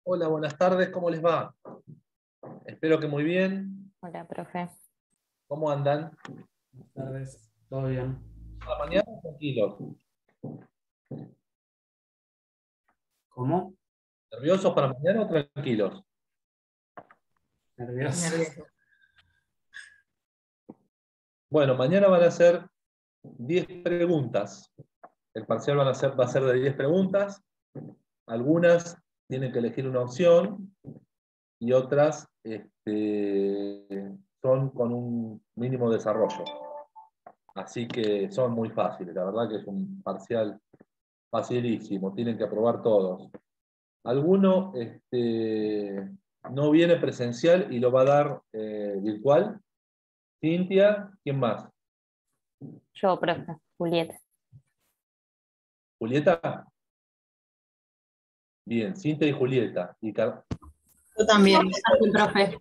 Hola, buenas tardes, ¿cómo les va? Espero que muy bien. Hola, profe. ¿Cómo andan? Buenas tardes, ¿todo bien? ¿A la mañana tranquilos? ¿Cómo? ¿Nerviosos para mañana o tranquilos? Nervioso. Bueno, mañana van a ser 10 preguntas. El parcial va a ser de 10 preguntas. Algunas tienen que elegir una opción y otras son con un mínimo desarrollo. Así que son muy fáciles. La verdad que es un parcial facilísimo. Tienen que aprobar todos. Alguno no viene presencial y lo va a dar virtual. Cintia, ¿quién más? Yo, profe. Julieta. ¿Julieta? Bien, Cintia y Julieta. Yo también, profe.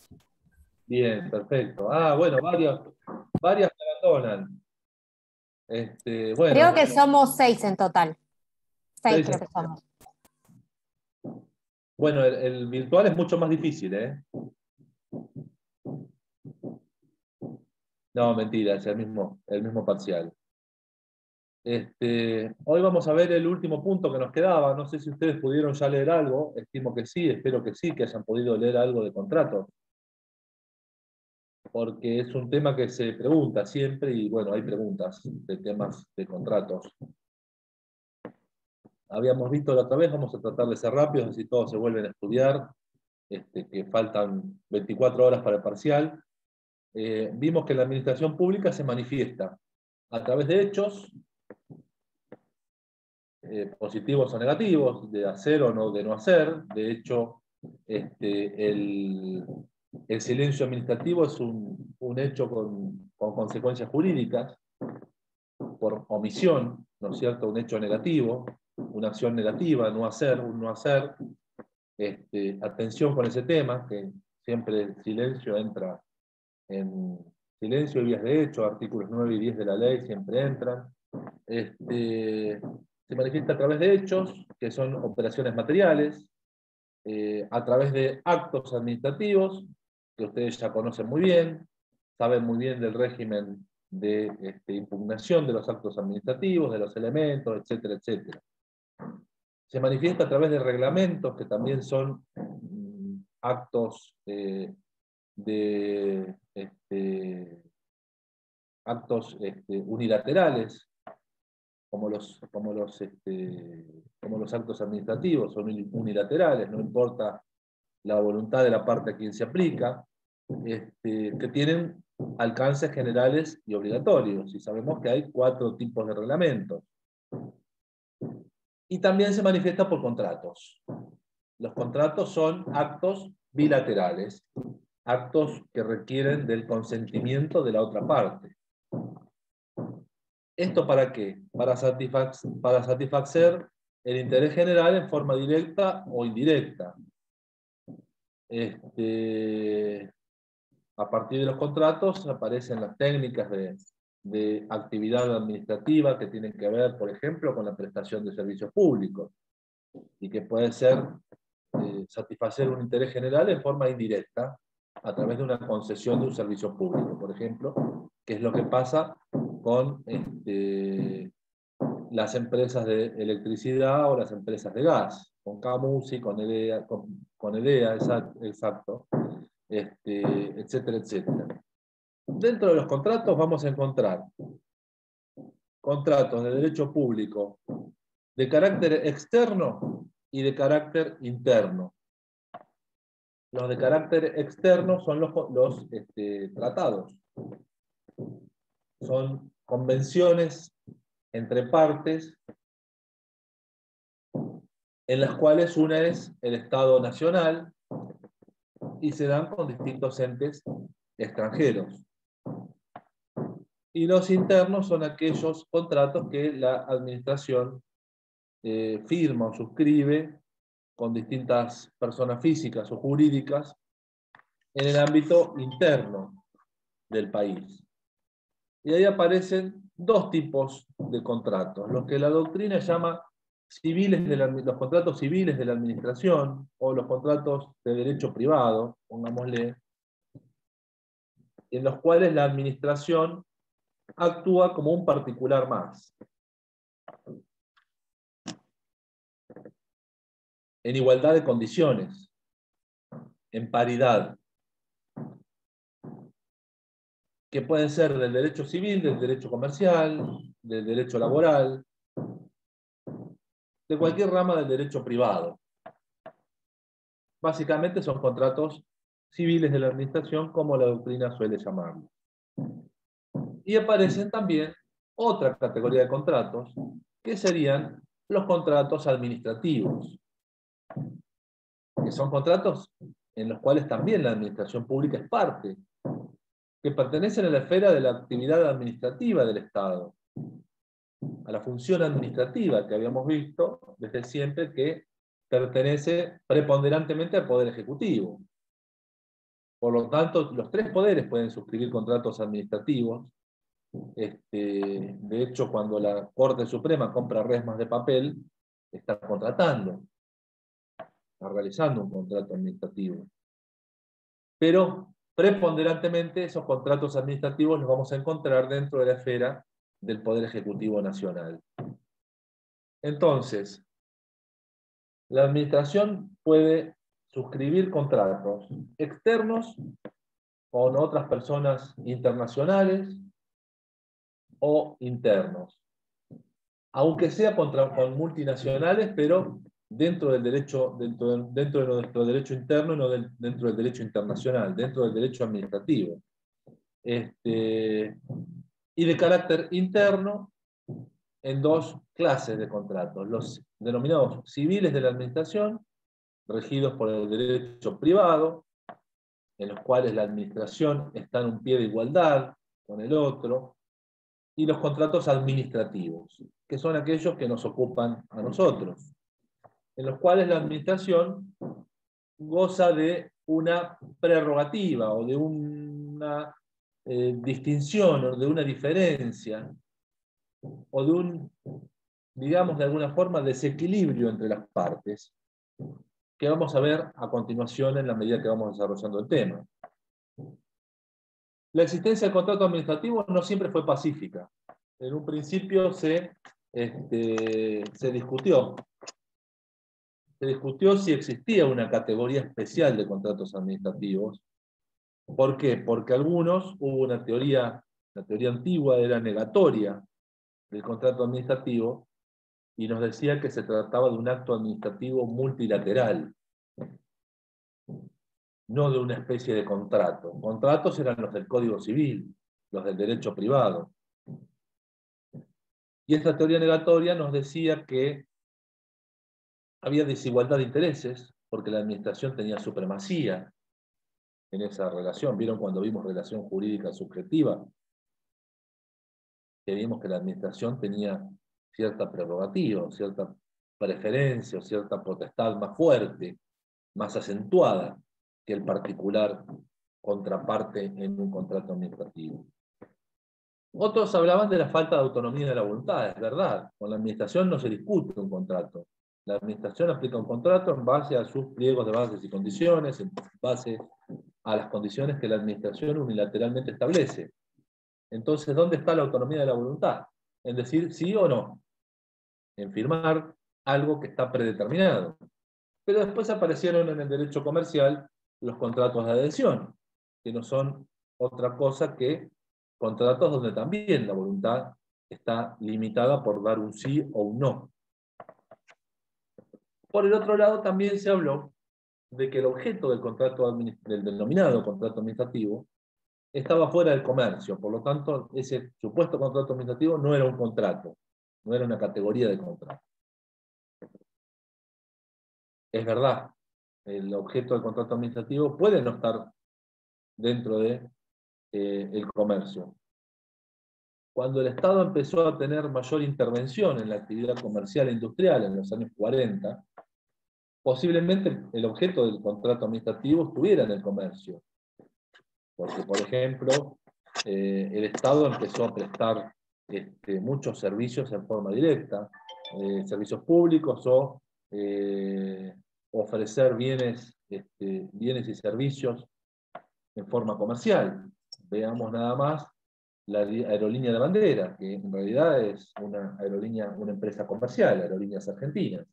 Bien, perfecto. Ah, bueno, varias me abandonan. Bueno, Creo que somos 6 en total. 6 6 creo que somos. Bueno, el virtual es mucho más difícil, ¿eh? No, mentira, es el mismo parcial. Hoy vamos a ver el último punto que nos quedaba. No sé si ustedes pudieron ya leer algo. Estimo que sí, espero que sí, que hayan podido leer algo de contratos. Porque es un tema que se pregunta siempre y bueno, hay preguntas de temas de contratos. Habíamos visto la otra vez, vamos a tratar de ser rápidos, así todos se vuelven a estudiar, que faltan 24 horas para el parcial. Vimos que la administración pública se manifiesta a través de hechos, positivos o negativos, de hacer o no, de no hacer. De hecho, el silencio administrativo es un hecho con consecuencias jurídicas, por omisión, ¿no es cierto? Un hecho negativo, una acción negativa, no hacer, un no hacer. Atención con ese tema, que siempre el silencio entra en silencio y vías de hecho, artículos 9 y 10 de la ley siempre entran. Se manifiesta a través de hechos, que son operaciones materiales, a través de actos administrativos, que ustedes ya conocen muy bien, saben muy bien del régimen de impugnación de los actos administrativos, de los elementos, etcétera, etcétera. Se manifiesta a través de reglamentos, que también son actos unilaterales, como los actos administrativos, son unilaterales, no importa la voluntad de la parte a quien se aplica, que tienen alcances generales y obligatorios, y sabemos que hay 4 tipos de reglamentos. Y también se manifiesta por contratos. Los contratos son actos bilaterales, actos que requieren del consentimiento de la otra parte. ¿Esto para qué? Para satisfacer el interés general en forma directa o indirecta. A partir de los contratos aparecen las técnicas de actividad administrativa que tienen que ver, por ejemplo, con la prestación de servicios públicos, y que puede ser satisfacer un interés general en forma indirecta, a través de una concesión de un servicio público, por ejemplo, que es lo que pasa con las empresas de electricidad o las empresas de gas, con Camusi, con EDEA, exacto, etcétera, etcétera. Dentro de los contratos vamos a encontrar contratos de derecho público de carácter externo y de carácter interno. Los de carácter externo son los tratados. Son convenciones entre partes en las cuales una es el Estado nacional y se dan con distintos entes extranjeros. Y los internos son aquellos contratos que la administración firma o suscribe con distintas personas físicas o jurídicas en el ámbito interno del país. Y ahí aparecen 2 tipos de contratos, los que la doctrina llama civiles los contratos civiles de la administración o los contratos de derecho privado, pongámosle, en los cuales la administración actúa como un particular más, en igualdad de condiciones, en paridad, que pueden ser del derecho civil, del derecho comercial, del derecho laboral, de cualquier rama del derecho privado. Básicamente son contratos civiles de la administración, como la doctrina suele llamarlo. Y aparecen también otra categoría de contratos, que serían los contratos administrativos, que son contratos en los cuales también la administración pública es parte, que pertenecen a la esfera de la actividad administrativa del Estado, a la función administrativa que habíamos visto desde siempre, que pertenece preponderantemente al Poder Ejecutivo. Por lo tanto, los tres poderes pueden suscribir contratos administrativos. De hecho, cuando la Corte Suprema compra resmas de papel, está contratando, está realizando un contrato administrativo. Pero preponderantemente esos contratos administrativos los vamos a encontrar dentro de la esfera del Poder Ejecutivo Nacional. Entonces, la administración puede suscribir contratos externos con otras personas internacionales o internos, aunque sea con multinacionales, pero dentro del derecho, dentro de nuestro derecho interno y no dentro del derecho internacional, dentro del derecho administrativo. Y de carácter interno, en dos clases de contratos: los denominados civiles de la administración, regidos por el derecho privado, en los cuales la administración está en un pie de igualdad con el otro, y los contratos administrativos, que son aquellos que nos ocupan a nosotros, en los cuales la administración goza de una prerrogativa o de una distinción o de una diferencia o de un, digamos de alguna forma, desequilibrio entre las partes, que vamos a ver a continuación en la medida que vamos desarrollando el tema. La existencia del contrato administrativo no siempre fue pacífica. En un principio se discutió si existía una categoría especial de contratos administrativos. ¿Por qué? Porque hubo una teoría, la teoría antigua era negatoria del contrato administrativo, y nos decía que se trataba de un acto administrativo multilateral, no de una especie de contrato. Contratos eran los del Código Civil, los del derecho privado. Y esta teoría negatoria nos decía que había desigualdad de intereses, porque la administración tenía supremacía en esa relación. ¿Vieron cuando vimos relación jurídica subjetiva? Que vimos que la administración tenía cierta prerrogativa, cierta preferencia, o cierta potestad más fuerte, más acentuada que el particular contraparte en un contrato administrativo. Otros hablaban de la falta de autonomía de la voluntad. Es verdad, con la administración no se discute un contrato. La administración aplica un contrato en base a sus pliegos de bases y condiciones, en base a las condiciones que la administración unilateralmente establece. Entonces, ¿dónde está la autonomía de la voluntad? En decir sí o no, en firmar algo que está predeterminado. Pero después aparecieron en el derecho comercial los contratos de adhesión, que no son otra cosa que contratos donde también la voluntad está limitada por dar un sí o un no. Por el otro lado, también se habló de que el objeto del contrato del denominado contrato administrativo estaba fuera del comercio. Por lo tanto, ese supuesto contrato administrativo no era un contrato, no era una categoría de contrato. Es verdad, el objeto del contrato administrativo puede no estar dentro de el comercio. Cuando el Estado empezó a tener mayor intervención en la actividad comercial e industrial en los años 40, posiblemente el objeto del contrato administrativo estuviera en el comercio. Porque, por ejemplo, el Estado empezó a prestar muchos servicios en forma directa, servicios públicos o ofrecer bienes y servicios en forma comercial. Veamos nada más la aerolínea de bandera, que en realidad es una aerolínea, una empresa comercial, Aerolíneas Argentinas,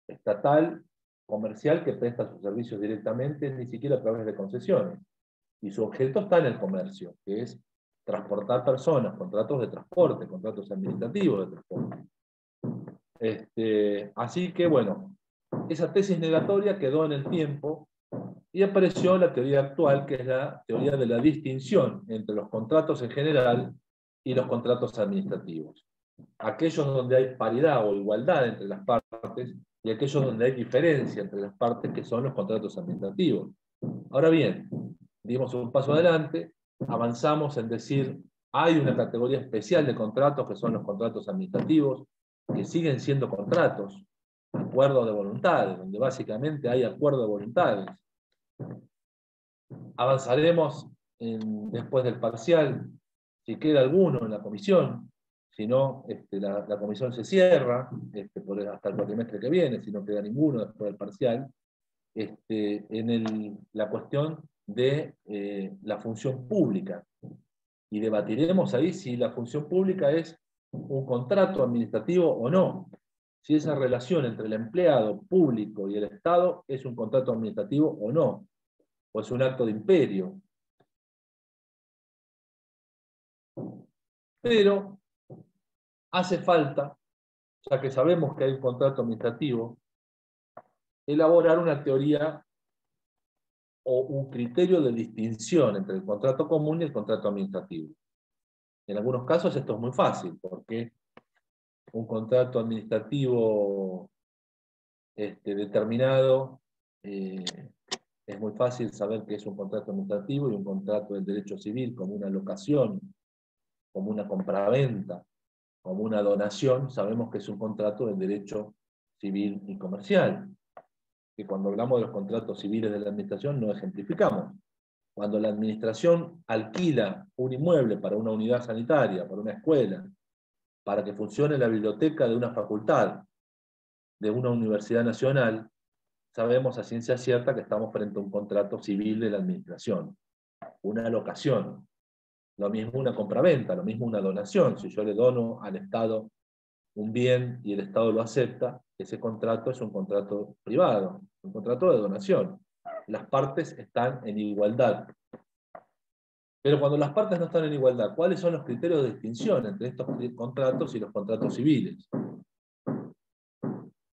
estatal, comercial, que presta sus servicios directamente, ni siquiera a través de concesiones. Y su objeto está en el comercio, que es transportar personas, contratos de transporte, contratos administrativos de transporte. Así que, bueno, esa tesis negatoria quedó en el tiempo y apareció la teoría actual, que es la teoría de la distinción entre los contratos en general y los contratos administrativos. Aquellos donde hay paridad o igualdad entre las partes y aquellos donde hay diferencia entre las partes, que son los contratos administrativos. Ahora bien, dimos un paso adelante, avanzamos en decir, hay una categoría especial de contratos que son los contratos administrativos, que siguen siendo contratos, acuerdos de voluntades, donde básicamente hay acuerdo de voluntades. Avanzaremos después del parcial, si queda alguno en la comisión, si no, la comisión se cierra hasta el cuatrimestre que viene, si no queda ninguno después del parcial, en la cuestión de la función pública. Y debatiremos ahí si la función pública es un contrato administrativo o no. Si esa relación entre el empleado público y el Estado es un contrato administrativo o no, o es un acto de imperio. Pero hace falta, ya que sabemos que hay un contrato administrativo, elaborar una teoría o un criterio de distinción entre el contrato común y el contrato administrativo. En algunos casos esto es muy fácil, porque un contrato administrativo determinado, es muy fácil saber que es un contrato administrativo, y un contrato del derecho civil, como una locación, como una compraventa, como una donación, sabemos que es un contrato del derecho civil y comercial. Que cuando hablamos de los contratos civiles de la administración no ejemplificamos. Cuando la administración alquila un inmueble para una unidad sanitaria, para una escuela, para que funcione la biblioteca de una facultad, de una universidad nacional, sabemos a ciencia cierta que estamos frente a un contrato civil de la administración, una locación. Lo mismo una compraventa, lo mismo una donación. Si yo le dono al Estado un bien y el Estado lo acepta, ese contrato es un contrato privado, un contrato de donación. Las partes están en igualdad. Pero cuando las partes no están en igualdad, ¿cuáles son los criterios de distinción entre estos contratos y los contratos civiles?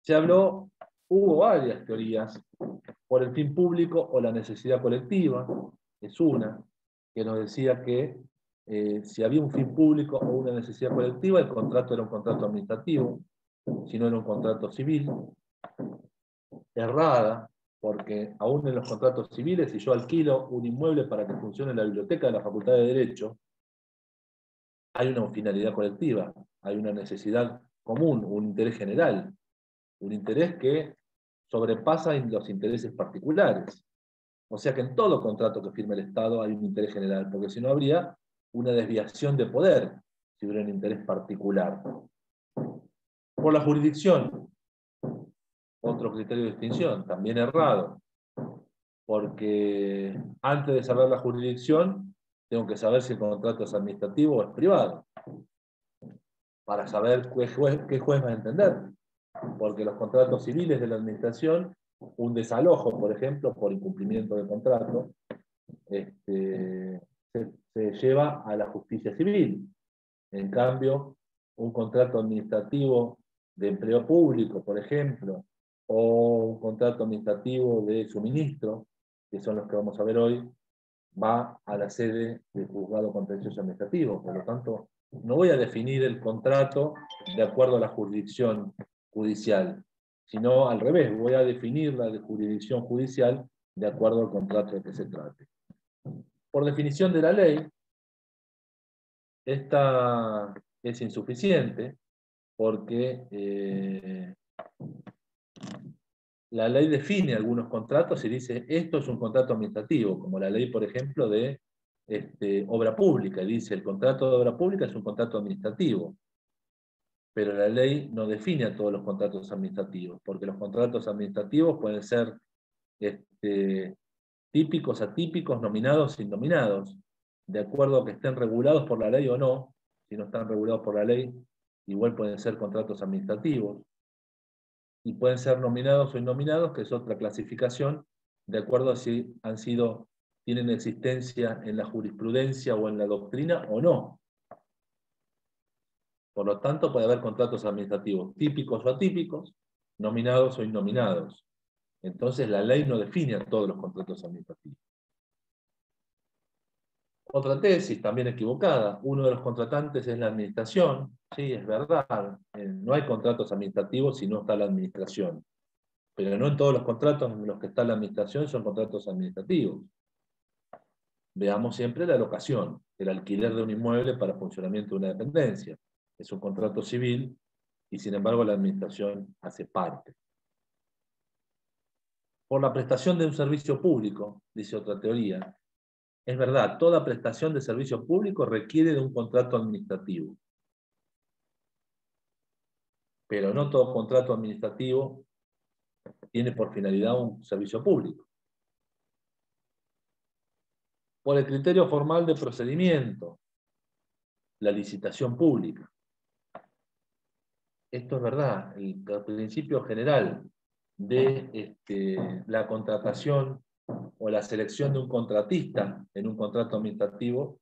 Se habló, hubo varias teorías, por el fin público o la necesidad colectiva, es una, que nos decía que si había un fin público o una necesidad colectiva, el contrato era un contrato administrativo, si no era un contrato civil. Errada, porque aún en los contratos civiles, si yo alquilo un inmueble para que funcione la biblioteca de la Facultad de Derecho, hay una finalidad colectiva, hay una necesidad común, un interés general, un interés que sobrepasa los intereses particulares. O sea que en todo contrato que firme el Estado hay un interés general, porque si no habría una desviación de poder, si hubiera un interés particular. Por la jurisdicción, otro criterio de distinción, también errado, porque antes de saber la jurisdicción, tengo que saber si el contrato es administrativo o es privado, para saber qué juez va a entender. Porque los contratos civiles de la administración, un desalojo, por ejemplo, por incumplimiento del contrato, se lleva a la justicia civil. En cambio, un contrato administrativo de empleo público, por ejemplo, o un contrato administrativo de suministro, que son los que vamos a ver hoy, va a la sede del juzgado contencioso administrativo. Por lo tanto, no voy a definir el contrato de acuerdo a la jurisdicción judicial, sino al revés, voy a definir la de jurisdicción judicial de acuerdo al contrato de que se trate. Por definición de la ley, esta es insuficiente porque la ley define algunos contratos y dice esto es un contrato administrativo, como la ley, por ejemplo, de obra pública, dice el contrato de obra pública es un contrato administrativo. pero la ley no define a todos los contratos administrativos, porque los contratos administrativos pueden ser típicos, atípicos, nominados, innominados, de acuerdo a que estén regulados por la ley o no. Si no están regulados por la ley, igual pueden ser contratos administrativos, y pueden ser nominados o innominados, que es otra clasificación, de acuerdo a si tienen existencia en la jurisprudencia o en la doctrina o no. Por lo tanto, puede haber contratos administrativos típicos o atípicos, nominados o innominados. Entonces, la ley no define a todos los contratos administrativos. Otra tesis, también equivocada: uno de los contratantes es la administración. Sí, es verdad. No hay contratos administrativos si no está la administración. Pero no en todos los contratos en los que está la administración son contratos administrativos. Veamos siempre la locación, el alquiler de un inmueble para funcionamiento de una dependencia. Es un contrato civil y sin embargo la administración hace parte. Por la prestación de un servicio público, dice otra teoría. Es verdad, toda prestación de servicio público requiere de un contrato administrativo. Pero no todo contrato administrativo tiene por finalidad un servicio público. Por el criterio formal de procedimiento, la licitación pública. Esto es verdad, el principio general de la contratación o la selección de un contratista en un contrato administrativo,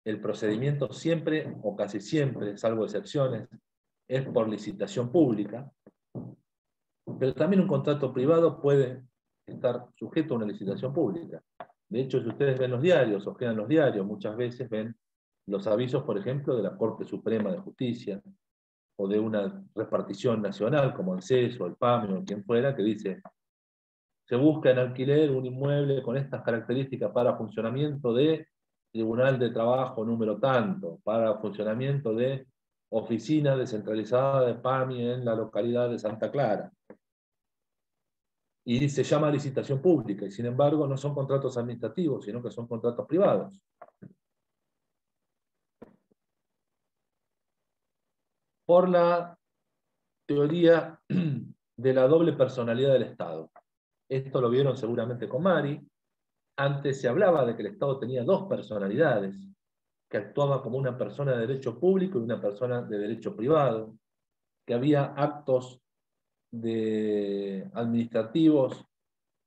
el procedimiento siempre, o casi siempre, salvo excepciones, es por licitación pública, pero también un contrato privado puede estar sujeto a una licitación pública. De hecho, si ustedes ven los diarios, ojean los diarios, muchas veces ven los avisos, por ejemplo, de la Corte Suprema de Justicia, o de una repartición nacional, como el CES o el PAMI o quien fuera, que dice: se busca en alquiler un inmueble con estas características para funcionamiento de Tribunal de Trabajo número tanto, para funcionamiento de oficina descentralizada de PAMI en la localidad de Santa Clara. Y se llama licitación pública, y sin embargo no son contratos administrativos, sino que son contratos privados. Por la teoría de la doble personalidad del Estado. Esto lo vieron seguramente con Mari. Antes se hablaba de que el Estado tenía dos personalidades, que actuaba como una persona de derecho público y una persona de derecho privado, que había actos administrativos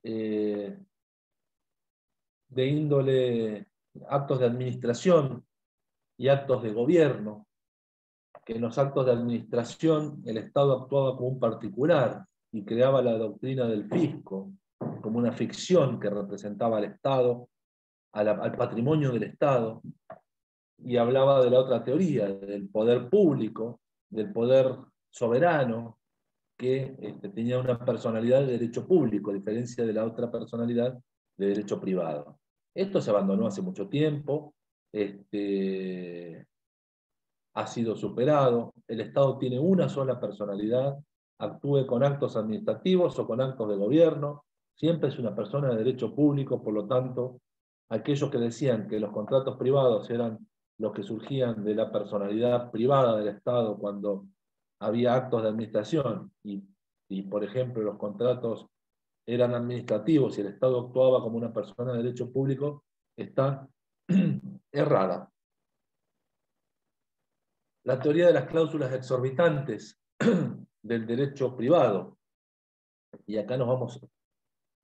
de índole, actos de administración y actos de gobierno, que en los actos de administración el Estado actuaba como un particular y creaba la doctrina del fisco como una ficción que representaba al Estado, al patrimonio del Estado, y hablaba de la otra teoría, del poder público, del poder soberano, que tenía una personalidad de derecho público, a diferencia de la otra personalidad de derecho privado. Esto se abandonó hace mucho tiempo, ha sido superado. El Estado tiene una sola personalidad, actúe con actos administrativos o con actos de gobierno, siempre es una persona de derecho público. Por lo tanto, aquellos que decían que los contratos privados eran los que surgían de la personalidad privada del Estado cuando había actos de administración y por ejemplo, los contratos eran administrativos y el Estado actuaba como una persona de derecho público, está errada. La teoría de las cláusulas exorbitantes del derecho privado, y acá nos vamos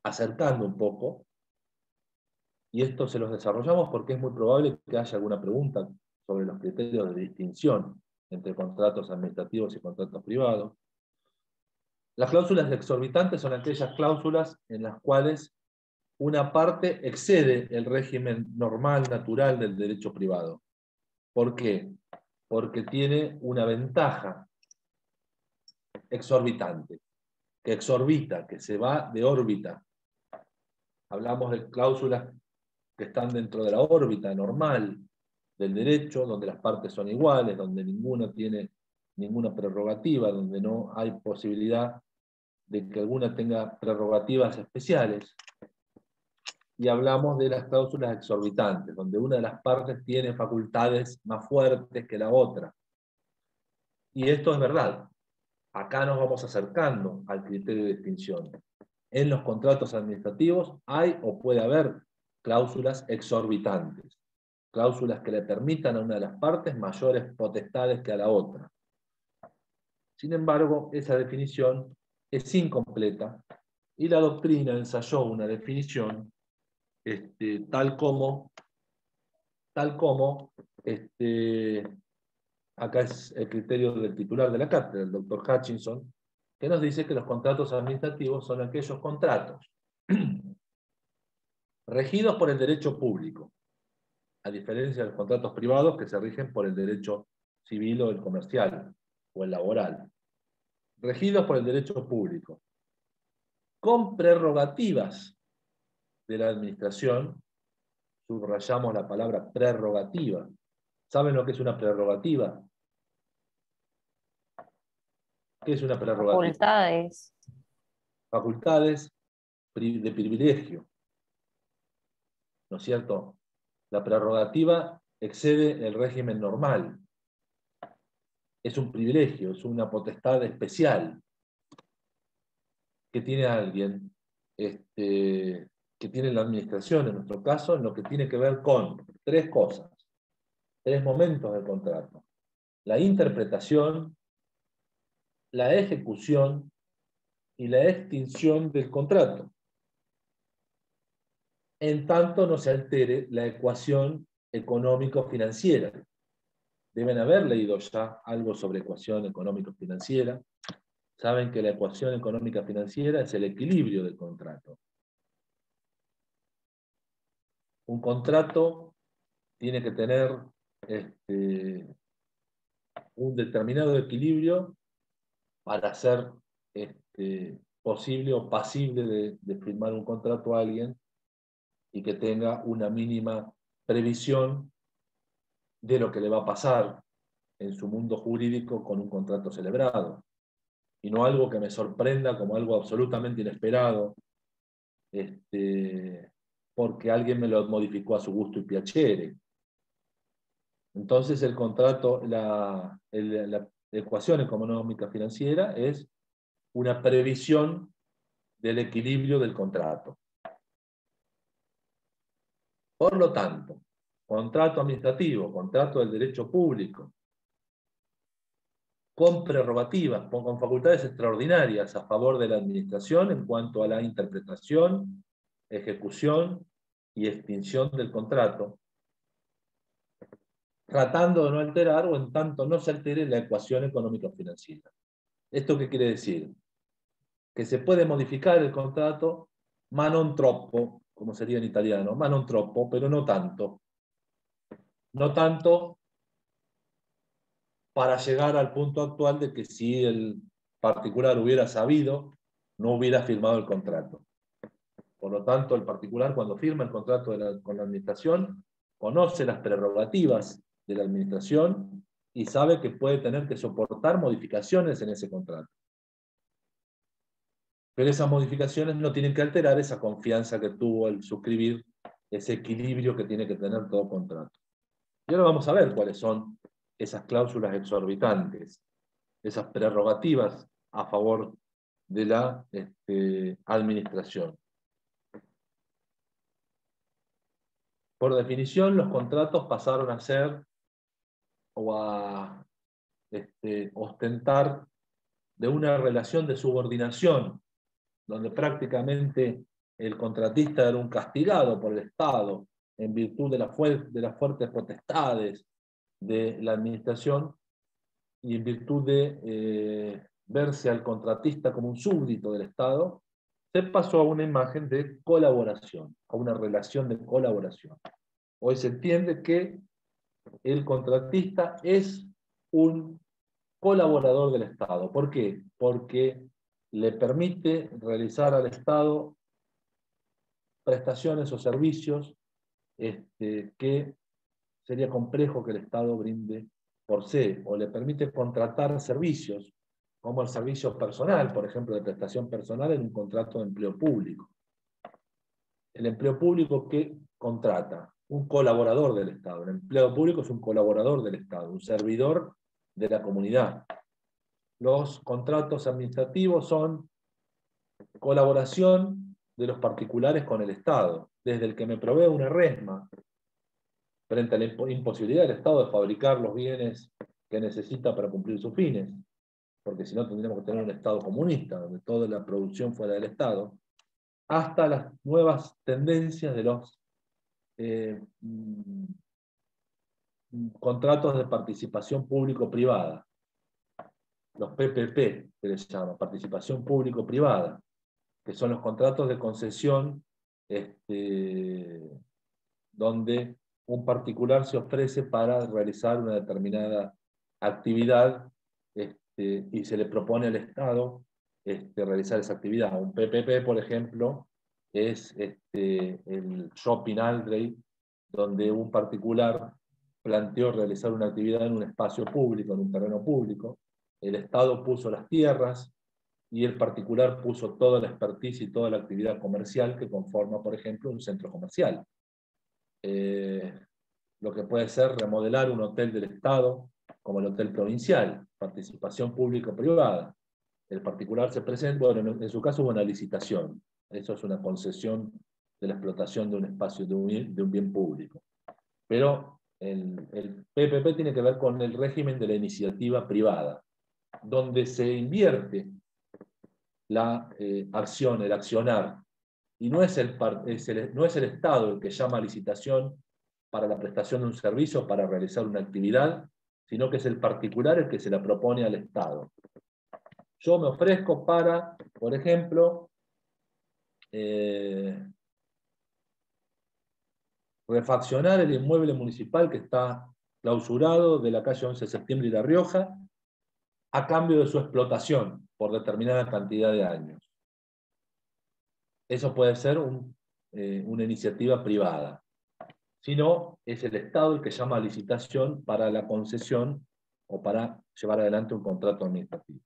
acercando un poco, y esto se los desarrollamos porque es muy probable que haya alguna pregunta sobre los criterios de distinción entre contratos administrativos y contratos privados. Las cláusulas exorbitantes son aquellas cláusulas en las cuales una parte excede el régimen normal, natural del derecho privado. ¿Por qué? Porque tiene una ventaja exorbitante, que exorbita, que se va de órbita. Hablamos de cláusulas que están dentro de la órbita normal del derecho, donde las partes son iguales, donde ninguna tiene ninguna prerrogativa, donde no hay posibilidad de que alguna tenga prerrogativas especiales. Y hablamos de las cláusulas exorbitantes, donde una de las partes tiene facultades más fuertes que la otra. Y esto es verdad. Acá nos vamos acercando al criterio de extinción. En los contratos administrativos hay o puede haber cláusulas exorbitantes, cláusulas que le permitan a una de las partes mayores potestades que a la otra. Sin embargo, esa definición es incompleta y la doctrina ensayó una definición tal como acá es el criterio del titular de la cátedra, el doctor Hutchinson, que nos dice que los contratos administrativos son aquellos contratos regidos por el derecho público, a diferencia de los contratos privados que se rigen por el derecho civil o el comercial, o el laboral. Regidos por el derecho público, con prerrogativas de la administración, subrayamos la palabra prerrogativa. ¿Saben lo que es una prerrogativa? ¿Qué es una prerrogativa? Facultades. Facultades de privilegio. ¿No es cierto? La prerrogativa excede el régimen normal. Es un privilegio, es una potestad especial que tiene alguien, que tiene la administración, en nuestro caso, en lo que tiene que ver con tres cosas, tres momentos del contrato: la interpretación, la ejecución y la extinción del contrato, en tanto no se altere la ecuación económico-financiera. Deben haber leído ya algo sobre ecuación económico-financiera. Saben que la ecuación económica-financiera es el equilibrio del contrato. Un contrato tiene que tener un determinado equilibrio para ser posible o pasible de firmar un contrato a alguien y que tenga una mínima previsión de lo que le va a pasar en su mundo jurídico con un contrato celebrado. Y no algo que me sorprenda como algo absolutamente inesperado, porque alguien me lo modificó a su gusto y piacere. Entonces el contrato, la ecuación económica financiera es una previsión del equilibrio del contrato. Por lo tanto, contrato administrativo, contrato del derecho público, con prerrogativas, con facultades extraordinarias a favor de la administración en cuanto a la interpretación, ejecución y extinción del contrato, tratando de no alterar o en tanto no se altere la ecuación económico-financiera. ¿Esto qué quiere decir? Que se puede modificar el contrato ma non troppo, como sería en italiano, ma non troppo, pero no tanto. No tanto para llegar al punto actual de que si el particular hubiera sabido, no hubiera firmado el contrato. Por lo tanto, el particular cuando firma el contrato con la administración, conoce las prerrogativas de la administración y sabe que puede tener que soportar modificaciones en ese contrato. Pero esas modificaciones no tienen que alterar esa confianza que tuvo el suscribir, ese equilibrio que tiene que tener todo contrato. Y ahora vamos a ver cuáles son esas cláusulas exorbitantes, esas prerrogativas a favor de la administración. Por definición, los contratos pasaron a ser o a ostentar de una relación de subordinación, donde prácticamente el contratista era un castigado por el Estado en virtud de las fuertes potestades de la administración y en virtud de verse al contratista como un súbdito del Estado, se pasó a una imagen de colaboración, a una relación de colaboración. Hoy se entiende que el contratista es un colaborador del Estado. ¿Por qué? Porque le permite realizar al Estado prestaciones o servicios que sería complejo que el Estado brinde por sí, o le permite contratar servicios, como el servicio personal, por ejemplo, de prestación personal en un contrato de empleo público. El empleo público que contrata un colaborador del Estado. El empleo público es un colaborador del Estado, un servidor de la comunidad. los contratos administrativos son colaboración de los particulares con el Estado, desde el que me provee una resma, frente a la imposibilidad del Estado de fabricar los bienes que necesita para cumplir sus fines, porque si no tendríamos que tener un Estado comunista, donde toda la producción fuera del Estado, hasta las nuevas tendencias de los contratos de participación público-privada, los PPP, que les llama, participación público-privada, que son los contratos de concesión donde un particular se ofrece para realizar una determinada actividad y se le propone al Estado realizar esa actividad. Un PPP, por ejemplo, es el Shopping Aldrey, donde un particular planteó realizar una actividad en un espacio público, en un terreno público. El Estado puso las tierras y el particular puso toda la expertise y toda la actividad comercial que conforma, por ejemplo, un centro comercial. Lo que puede ser remodelar un hotel del Estado, como el hotel provincial, participación público-privada. El particular se presenta, bueno, en su caso hubo una licitación. Eso es una concesión de la explotación de un espacio, de un bien público. Pero el PPP tiene que ver con el régimen de la iniciativa privada, donde se invierte la acción, el accionar, y no es el Estado el que llama a licitación para la prestación de un servicio, para realizar una actividad, sino que es el particular el que se la propone al Estado. Yo me ofrezco para, por ejemplo, refaccionar el inmueble municipal que está clausurado de la calle 11 de septiembre y La Rioja, a cambio de su explotación por determinada cantidad de años. Eso puede ser una iniciativa privada. Si no, es el Estado el que llama a licitación para la concesión o para llevar adelante un contrato administrativo.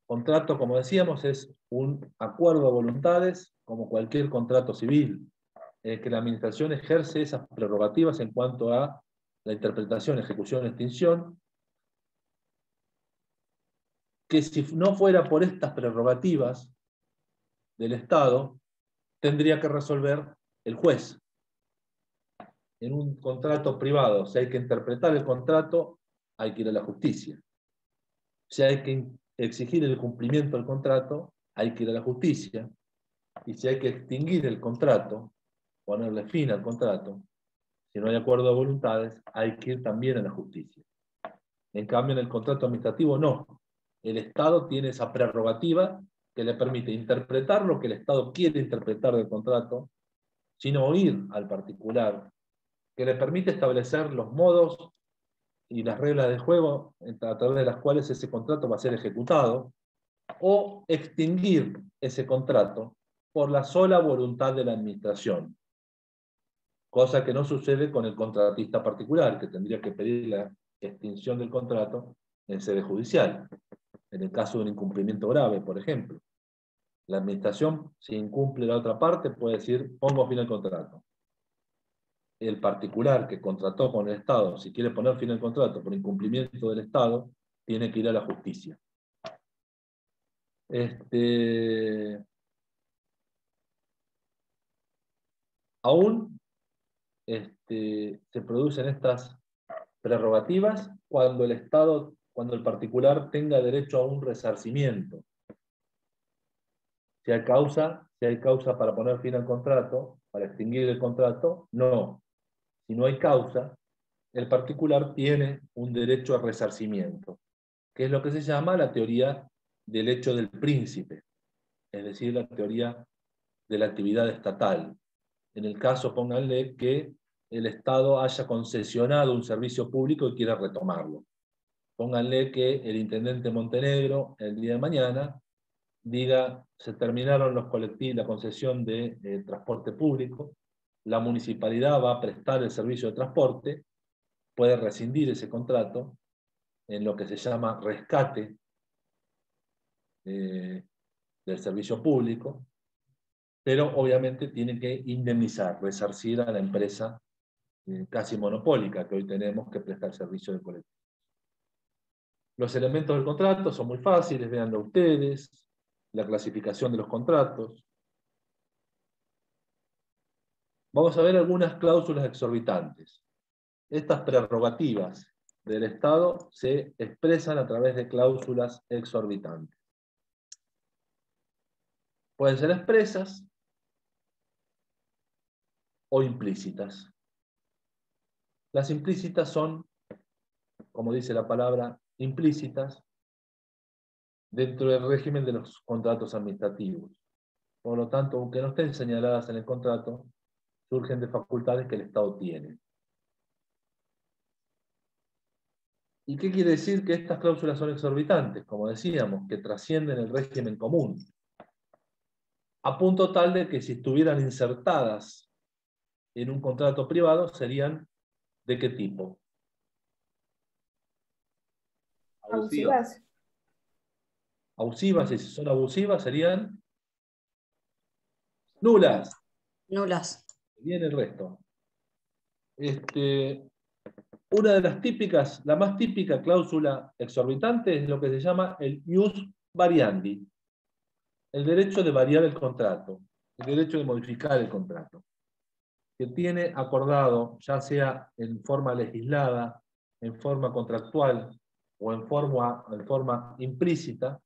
Contrato, como decíamos, es un acuerdo de voluntades, como cualquier contrato civil, que la administración ejerce esas prerrogativas en cuanto a la interpretación, ejecución, extinción, que si no fuera por estas prerrogativas del Estado, tendría que resolver el juez. En un contrato privado, si hay que interpretar el contrato, hay que ir a la justicia. Si hay que exigir el cumplimiento del contrato, hay que ir a la justicia. Y si hay que extinguir el contrato, ponerle fin al contrato, si no hay acuerdo de voluntades, hay que ir también a la justicia. En cambio, en el contrato administrativo no. El Estado tiene esa prerrogativa que le permite interpretar lo que el Estado quiere interpretar del contrato, sin oír al particular, que le permite establecer los modos y las reglas de juego a través de las cuales ese contrato va a ser ejecutado, o extinguir ese contrato por la sola voluntad de la administración. Cosa que no sucede con el contratista particular, que tendría que pedir la extinción del contrato en sede judicial. En el caso de un incumplimiento grave, por ejemplo. La administración, si incumple la otra parte, puede decir, pongo fin al contrato. El particular que contrató con el Estado, si quiere poner fin al contrato por incumplimiento del Estado, tiene que ir a la justicia. Aún se producen estas prerrogativas cuando el Estado, cuando el particular tenga derecho a un resarcimiento. Si hay causa para poner fin al contrato, para extinguir el contrato, no. Si no hay causa, el particular tiene un derecho a resarcimiento, que es lo que se llama la teoría del hecho del príncipe, es decir, la teoría de la actividad estatal. En el caso, pónganle que el Estado haya concesionado un servicio público y quiera retomarlo. Pónganle que el intendente Montenegro, el día de mañana, diga, se terminaron los colectivos, la concesión de transporte público, la municipalidad va a prestar el servicio de transporte, puede rescindir ese contrato en lo que se llama rescate del servicio público, pero obviamente tiene que indemnizar, resarcir a la empresa casi monopólica que hoy tenemos que presta el servicio de colectivo. Los elementos del contrato son muy fáciles, véanlo ustedes, la clasificación de los contratos. Vamos a ver algunas cláusulas exorbitantes. Estas prerrogativas del Estado se expresan a través de cláusulas exorbitantes. Pueden ser expresas o implícitas. Las implícitas son, como dice la palabra, implícitas dentro del régimen de los contratos administrativos. Por lo tanto, aunque no estén señaladas en el contrato, surgen de facultades que el Estado tiene. ¿Y qué quiere decir que estas cláusulas son exorbitantes? Como decíamos, que trascienden el régimen común, a punto tal de que si estuvieran insertadas en un contrato privado, serían ¿de qué tipo? Abusivas. Abusivas, y si son abusivas, serían nulas. Nulas. Bien el resto. Una de las típicas, la más típica cláusula exorbitante es lo que se llama el ius variandi, el derecho de variar el contrato, el derecho de modificar el contrato, que tiene acordado, ya sea en forma legislada, en forma contractual o en forma implícita,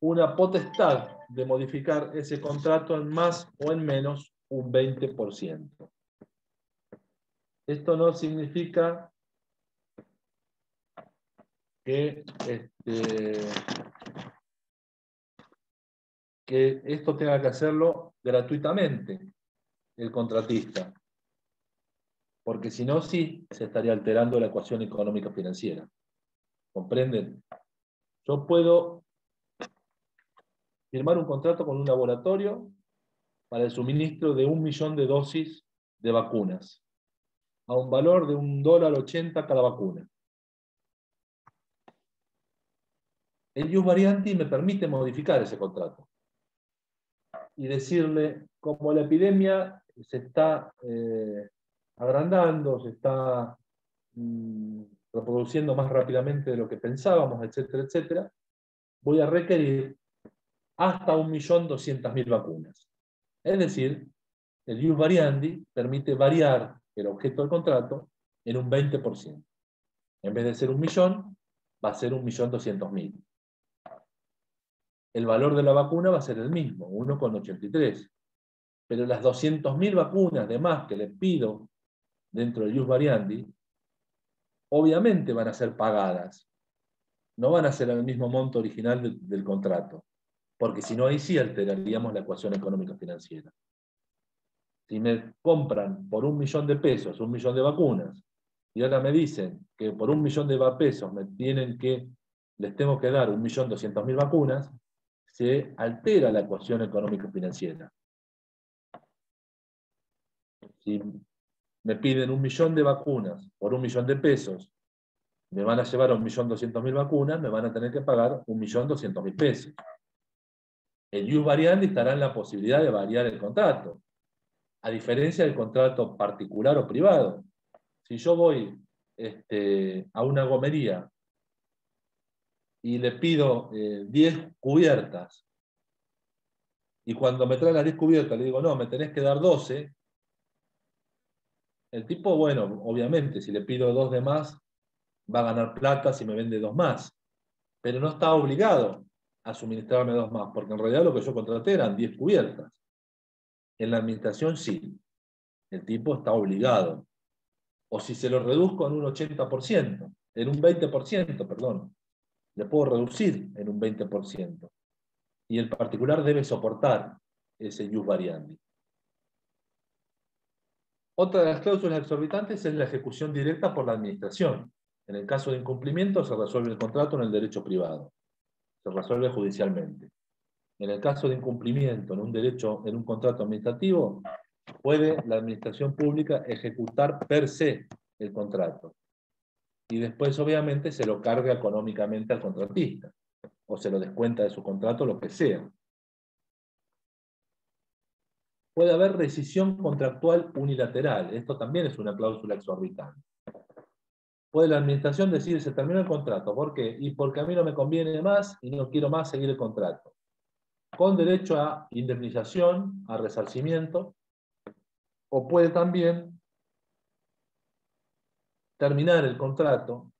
una potestad de modificar ese contrato en más o en menos un 20%. Esto no significa que esto tenga que hacerlo gratuitamente el contratista, porque si no, sí se estaría alterando la ecuación económica financiera. ¿Comprenden? Yo puedo firmar un contrato con un laboratorio para el suministro de 1 millón de dosis de vacunas, a un valor de $1.80 cada vacuna. El ius variandi me permite modificar ese contrato y decirle, como la epidemia se está agrandando, se está reproduciendo más rápidamente de lo que pensábamos, etcétera, etcétera, voy a requerir hasta 1.200.000 vacunas. Es decir, el ius variandi permite variar el objeto del contrato en un 20%. En vez de ser 1 millón, va a ser 1.200.000. El valor de la vacuna va a ser el mismo, 1,83. Pero las 200.000 vacunas de más que le pido dentro del ius variandi, obviamente van a ser pagadas. No van a ser el mismo monto original del contrato, porque si no, ahí sí alteraríamos la ecuación económica financiera. Si me compran por 1 millón de pesos 1 millón de vacunas, y ahora me dicen que por 1 millón de pesos les tengo que dar 1.200.000 vacunas, se altera la ecuación económica financiera. Si me piden 1 millón de vacunas por 1 millón de pesos, me van a llevar a 1.200.000 vacunas, me van a tener que pagar 1.200.000 pesos. El ius variandi estará en la posibilidad de variar el contrato, a diferencia del contrato particular o privado. Si yo voy a una gomería y le pido 10 cubiertas, y cuando me traen las 10 cubiertas le digo, no, me tenés que dar 12, el tipo, bueno, obviamente, si le pido 2 de más, va a ganar plata si me vende 2 más, pero no está obligado a suministrarme 2 más, porque en realidad lo que yo contraté eran 10 cubiertas. En la administración sí, el tipo está obligado. O si se lo reduzco en un 80%, en un 20%, perdón, le puedo reducir en un 20%. Y el particular debe soportar ese ius variandi. Otra de las cláusulas exorbitantes es la ejecución directa por la administración. En el caso de incumplimiento se resuelve el contrato en el derecho privado. Se resuelve judicialmente. En el caso de incumplimiento en un contrato administrativo, puede la administración pública ejecutar per se el contrato. Y después, obviamente, se lo carga económicamente al contratista. O se lo descuenta de su contrato, lo que sea. Puede haber rescisión contractual unilateral. Esto también es una cláusula exorbitante. puede la administración decir, se terminó el contrato. ¿Por qué? Y porque a mí no me conviene más y no quiero más seguir el contrato. Con derecho a indemnización, a resarcimiento, o puede también terminar el contrato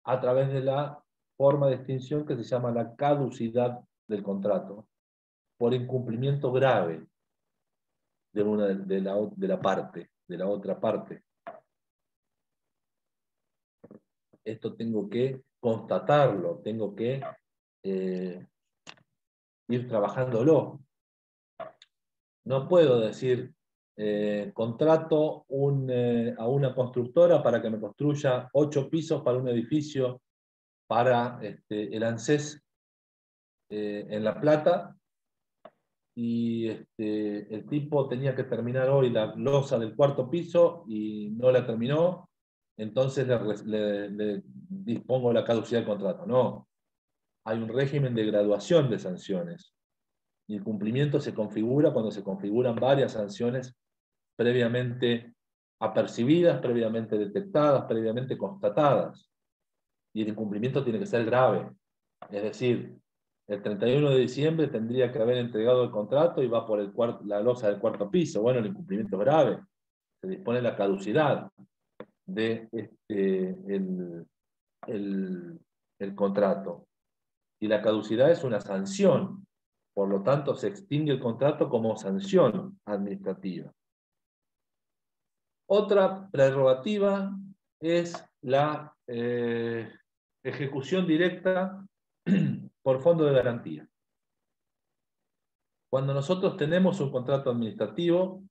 a través de la forma de extinción que se llama la caducidad del contrato, por incumplimiento grave de la otra parte. Esto tengo que constatarlo, tengo que ir trabajándolo. No puedo decir, contrato a una constructora para que me construya 8 pisos para un edificio para el ANSES en La Plata, y el tipo tenía que terminar hoy la losa del 4.º piso y no la terminó, entonces le dispongo la caducidad del contrato. No, hay un régimen de graduación de sanciones. Y el cumplimiento se configura cuando se configuran varias sanciones previamente apercibidas, previamente detectadas, previamente constatadas. Y el incumplimiento tiene que ser grave. Es decir, el 31 de diciembre tendría que haber entregado el contrato y va por la losa del 4.º piso. Bueno, el incumplimiento es grave. Se dispone la caducidad de el contrato. Y la caducidad es una sanción. Por lo tanto, se extingue el contrato como sanción administrativa. Otra prerrogativa es la ejecución directa por fondo de garantía. Cuando nosotros tenemos un contrato administrativo,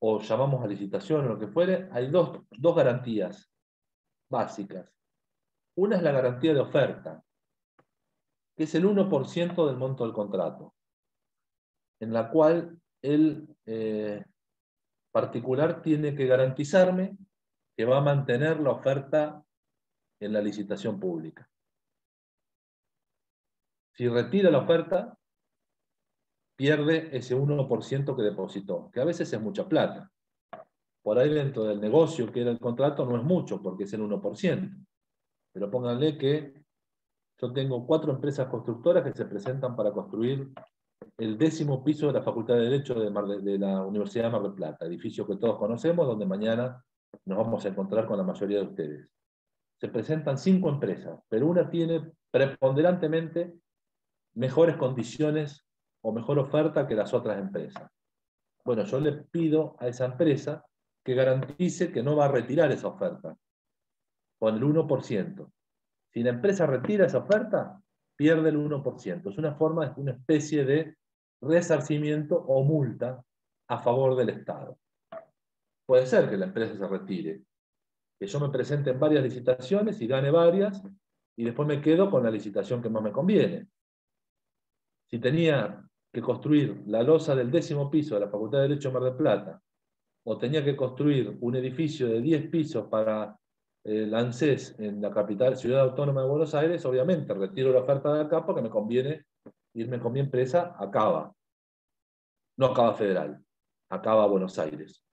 o llamamos a licitación o lo que fuere, hay dos garantías básicas. Una es la garantía de oferta, que es el 1% del monto del contrato, en la cual el particular tiene que garantizarme que va a mantener la oferta en la licitación pública. Si retira la oferta, pierde ese 1% que depositó, que a veces es mucha plata. Por ahí dentro del negocio que era el contrato no es mucho, porque es el 1%. Pero pónganle que yo tengo 4 empresas constructoras que se presentan para construir el 10.º piso de la Facultad de Derecho de la Universidad de Mar del Plata, edificio que todos conocemos, donde mañana nos vamos a encontrar con la mayoría de ustedes. Se presentan 5 empresas, pero una tiene preponderantemente mejores condiciones o mejor oferta que las otras empresas. Bueno, yo le pido a esa empresa que garantice que no va a retirar esa oferta con el 1%. Si la empresa retira esa oferta, pierde el 1%. Es una forma, es una especie de resarcimiento o multa a favor del Estado. Puede ser que la empresa se retire, que yo me presente en varias licitaciones y gane varias, y después me quedo con la licitación que más me conviene. Si tenía que construir la losa del 10.º piso de la Facultad de Derecho de Mar del Plata, o tenía que construir un edificio de 10 pisos para el ANSES en la capital, Ciudad Autónoma de Buenos Aires, obviamente retiro la oferta de acá porque me conviene irme con mi empresa a Cava. No a Cava Federal, a Cava Buenos Aires.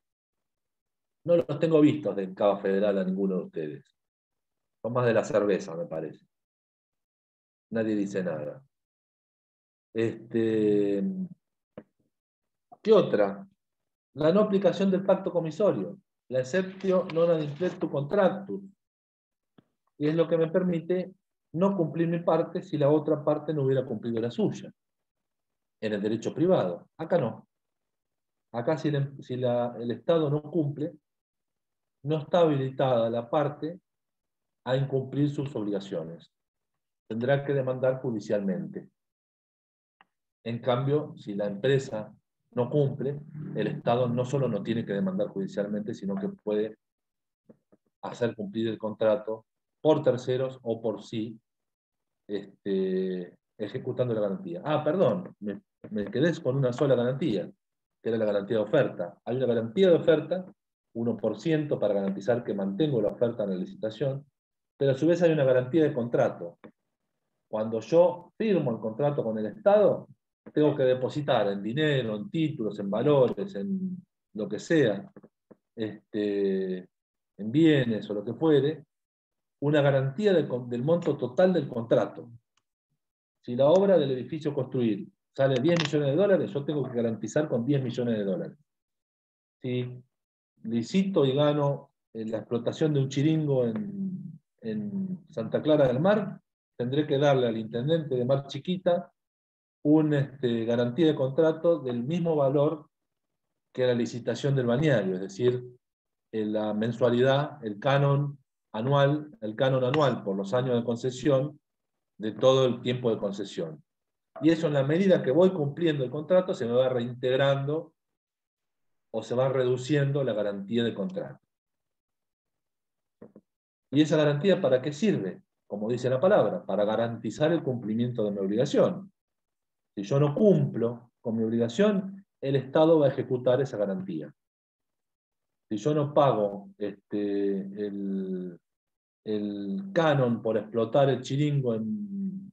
No los tengo vistos de Cava Federal a ninguno de ustedes. Son más de la cerveza, me parece. Nadie dice nada. ¿Qué otra? La no aplicación del pacto comisorio. La exceptio non ad impletu contractus. Y es lo que me permite no cumplir mi parte si la otra parte no hubiera cumplido la suya. En el derecho privado. Acá no. Acá si el Estado no cumple, no está habilitada la parte a incumplir sus obligaciones. Tendrá que demandar judicialmente. En cambio, si la empresa no cumple, el Estado no solo no tiene que demandar judicialmente, sino que puede hacer cumplir el contrato por terceros o por sí, ejecutando la garantía. Ah, perdón, me quedé con una sola garantía, que era la garantía de oferta. Hay una garantía de oferta, 1% para garantizar que mantengo la oferta en la licitación, pero a su vez hay una garantía de contrato. Cuando yo firmo el contrato con el Estado, tengo que depositar en dinero, en títulos, en valores, en lo que sea, en bienes o lo que fuere, una garantía del monto total del contrato. Si la obra del edificio construir sale 10 millones de dólares, yo tengo que garantizar con 10 millones de dólares. Si licito y gano la explotación de un chiringo en Santa Clara del Mar, tendré que darle al intendente de Mar Chiquita una garantía de contrato del mismo valor que la licitación del balneario, es decir, la mensualidad, el canon anual por los años de concesión de todo el tiempo de concesión. Y eso, en la medida que voy cumpliendo el contrato, se me va reintegrando o se va reduciendo la garantía de contrato. ¿Y esa garantía para qué sirve? Como dice la palabra, para garantizar el cumplimiento de mi obligación. Si yo no cumplo con mi obligación, el Estado va a ejecutar esa garantía. Si yo no pago el canon por explotar el chiringo en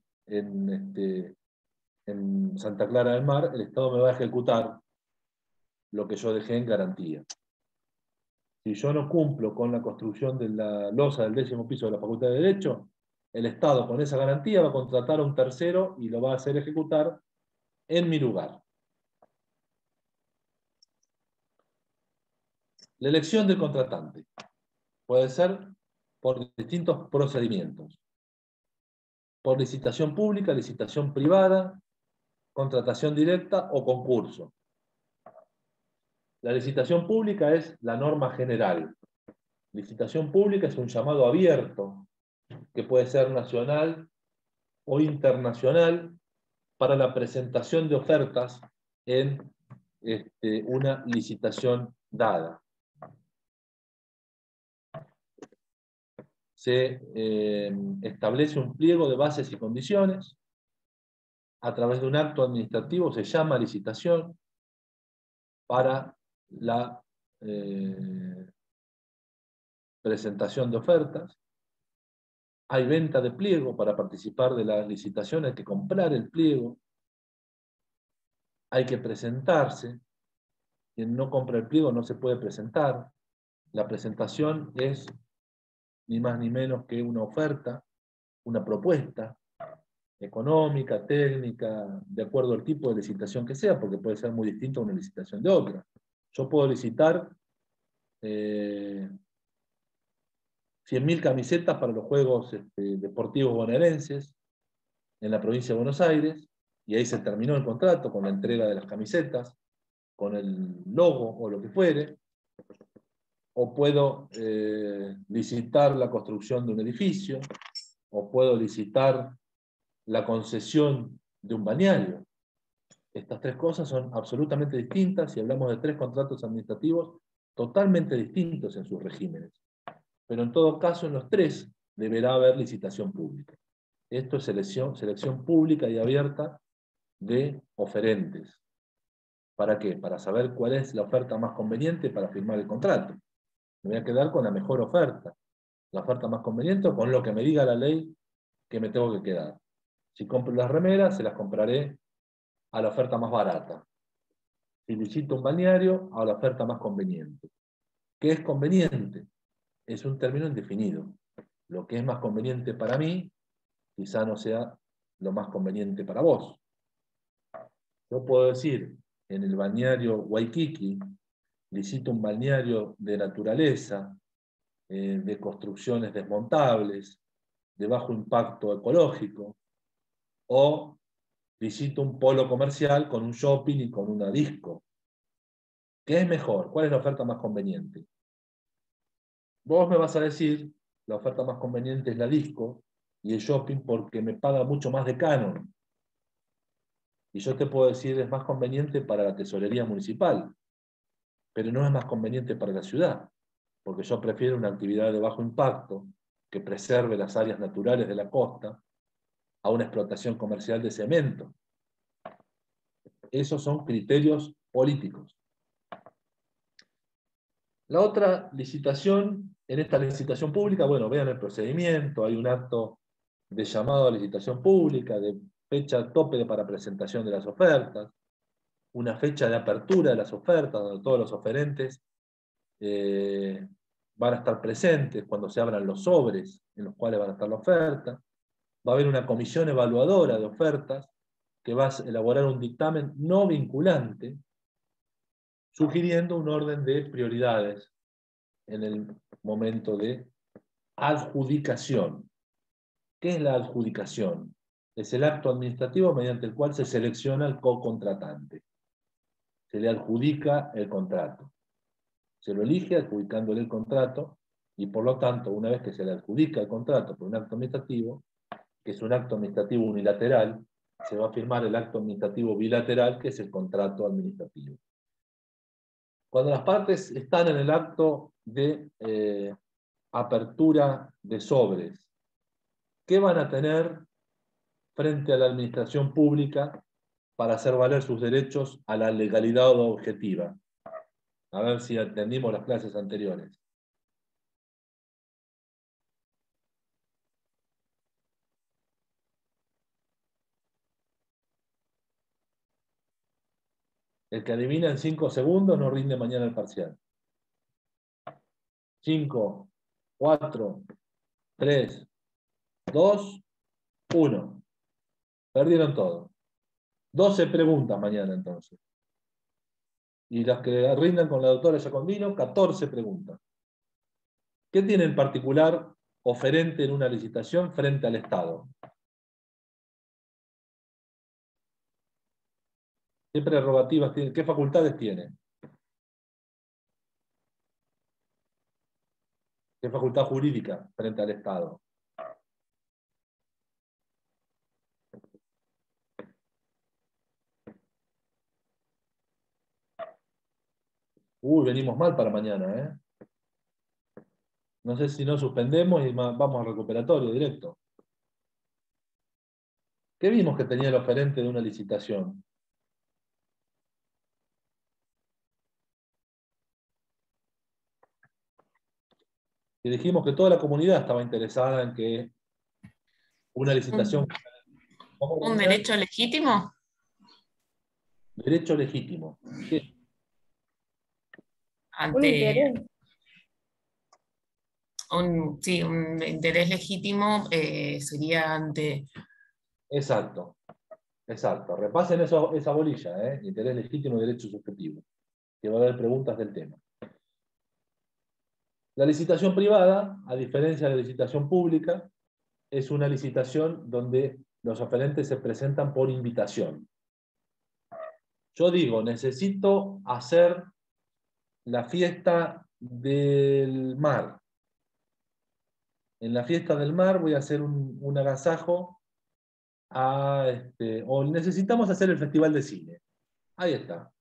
Santa Clara del Mar, el Estado me va a ejecutar lo que yo dejé en garantía. Si yo no cumplo con la construcción de la losa del 10º piso de la Facultad de Derecho, el Estado con esa garantía va a contratar a un tercero y lo va a hacer ejecutar en mi lugar. La elección del contratante puede ser por distintos procedimientos. Por licitación pública, licitación privada, contratación directa o concurso. La licitación pública es la norma general. Licitación pública es un llamado abierto, que puede ser nacional o internacional, para la presentación de ofertas en una licitación dada. Se establece un pliego de bases y condiciones. A través de un acto administrativo se llama licitación para la presentación de ofertas. Hay venta de pliego. Para participar de la licitación hay que comprar el pliego. Hay que presentarse. Quien no compra el pliego no se puede presentar. La presentación es ni más ni menos que una oferta, una propuesta económica, técnica, de acuerdo al tipo de licitación que sea, porque puede ser muy distinto a una licitación de otra. Yo puedo licitar 100.000 camisetas para los Juegos Deportivos Bonaerenses en la provincia de Buenos Aires, y ahí se terminó el contrato con la entrega de las camisetas, con el logo o lo que fuere. O puedo licitar la construcción de un edificio, o puedo licitar la concesión de un balneario. Estas tres cosas son absolutamente distintas y hablamos de tres contratos administrativos totalmente distintos en sus regímenes. Pero en todo caso, en los tres deberá haber licitación pública. Esto es selección pública y abierta de oferentes. ¿Para qué? Para saber cuál es la oferta más conveniente para firmar el contrato. Me voy a quedar con la mejor oferta. La oferta más conveniente, o con lo que me diga la ley que me tengo que quedar. Si compro las remeras, se las compraré a la oferta más barata. Si licito un balneario, a la oferta más conveniente. ¿Qué es conveniente? Es un término indefinido. Lo que es más conveniente para mí, quizá no sea lo más conveniente para vos. Yo puedo decir, en el balneario Waikiki, licito un balneario de naturaleza, de construcciones desmontables, de bajo impacto ecológico, o licito un polo comercial con un shopping y con una disco. ¿Qué es mejor? ¿Cuál es la oferta más conveniente? Vos me vas a decir, la oferta más conveniente es la disco y el shopping porque me paga mucho más de canon. Y yo te puedo decir, es más conveniente para la tesorería municipal, pero no es más conveniente para la ciudad, porque yo prefiero una actividad de bajo impacto que preserve las áreas naturales de la costa a una explotación comercial de cemento. Esos son criterios políticos. La otra licitación, en esta licitación pública, bueno, vean el procedimiento, hay un acto de llamado a licitación pública, de fecha tope para presentación de las ofertas, una fecha de apertura de las ofertas, donde todos los oferentes van a estar presentes cuando se abran los sobres en los cuales van a estar la oferta. Va a haber una comisión evaluadora de ofertas que va a elaborar un dictamen no vinculante, sugiriendo un orden de prioridades en el momento de adjudicación. ¿Qué es la adjudicación? Es el acto administrativo mediante el cual se selecciona el co-contratante. Se le adjudica el contrato. Se lo elige adjudicándole el contrato, y por lo tanto, una vez que se le adjudica el contrato por un acto administrativo, que es un acto administrativo unilateral, se va a firmar el acto administrativo bilateral, que es el contrato administrativo. Cuando las partes están en el acto de apertura de sobres, ¿qué van a tener frente a la administración pública para hacer valer sus derechos a la legalidad objetiva? A ver si entendimos las clases anteriores. El que adivina en 5 segundos no rinde mañana el parcial. 5, 4, 3, 2, 1. Perdieron todo. 12 preguntas mañana entonces. Y las que rindan con la doctora Giacondino, 14 preguntas. ¿Qué tiene en particular oferente en una licitación frente al Estado? ¿Qué prerrogativas tiene? ¿Qué facultades tiene? ¿Qué facultad jurídica frente al Estado? Venimos mal para mañana, ¿eh? No sé si no suspendemos y vamos al recuperatorio directo. ¿Qué vimos que tenía el oferente de una licitación? Y dijimos que toda la comunidad estaba interesada en que una licitación... ¿Un derecho legítimo? Derecho legítimo. ¿Qué? Un interés. Sí, un interés legítimo sería ante... Exacto. Exacto. Repasen esa bolilla, ¿eh? Interés legítimo y derecho subjetivo. Que va a haber preguntas del tema. La licitación privada, a diferencia de la licitación pública, es una licitación donde los oferentes se presentan por invitación. Yo digo, necesito hacer la fiesta del mar. En la fiesta del mar voy a hacer un agasajo o necesitamos hacer el festival de cine. Ahí está.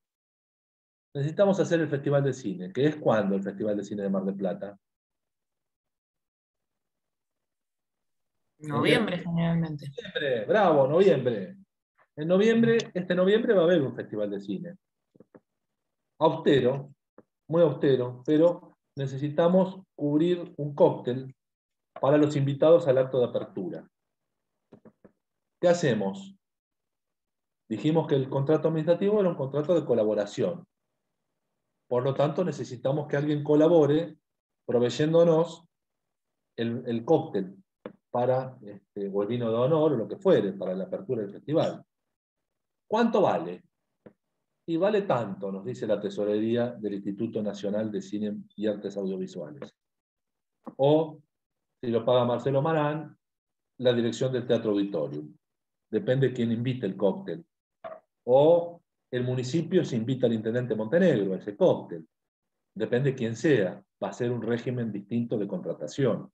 Necesitamos hacer el festival de cine. ¿Qué es cuándo el festival de cine de Mar del Plata? Noviembre, generalmente. Noviembre, bravo, noviembre. En noviembre, este noviembre va a haber un festival de cine. Austero, muy austero, pero necesitamos cubrir un cóctel para los invitados al acto de apertura. ¿Qué hacemos? Dijimos que el contrato administrativo era un contrato de colaboración. Por lo tanto, necesitamos que alguien colabore proveyéndonos el cóctel para, o el vino de honor, o lo que fuere, para la apertura del festival. ¿Cuánto vale? Y vale tanto, nos dice la tesorería del Instituto Nacional de Cine y Artes Audiovisuales. O, si lo paga Marcelo Marán, la dirección del Teatro Auditorium. Depende de quién invite el cóctel. O el municipio se invita al intendente Montenegro a ese cóctel. Depende de quién sea. Va a ser un régimen distinto de contratación.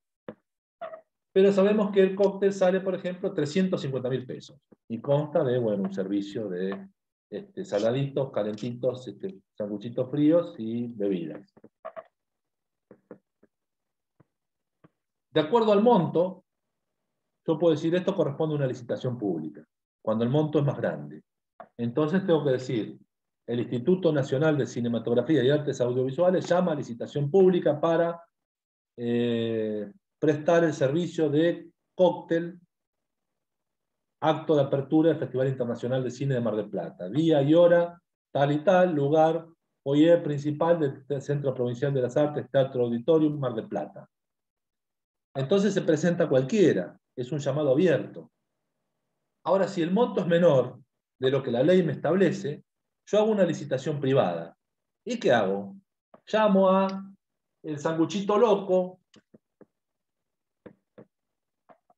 Pero sabemos que el cóctel sale, por ejemplo, 350.000 pesos. Y consta de, bueno, un servicio de saladitos, calentitos, sanguchitos fríos y bebidas. De acuerdo al monto, yo puedo decir esto corresponde a una licitación pública, cuando el monto es más grande. Entonces tengo que decir, el Instituto Nacional de Cinematografía y Artes Audiovisuales llama a licitación pública para prestar el servicio de cóctel, acto de apertura del Festival Internacional de Cine de Mar del Plata. Día y hora, tal y tal, lugar, foyer principal del Centro Provincial de las Artes, Teatro Auditorium, Mar del Plata. Entonces se presenta cualquiera, es un llamado abierto. Ahora, si el monto es menor de lo que la ley me establece, yo hago una licitación privada. ¿Y qué hago? Llamo a el Sanguchito Loco,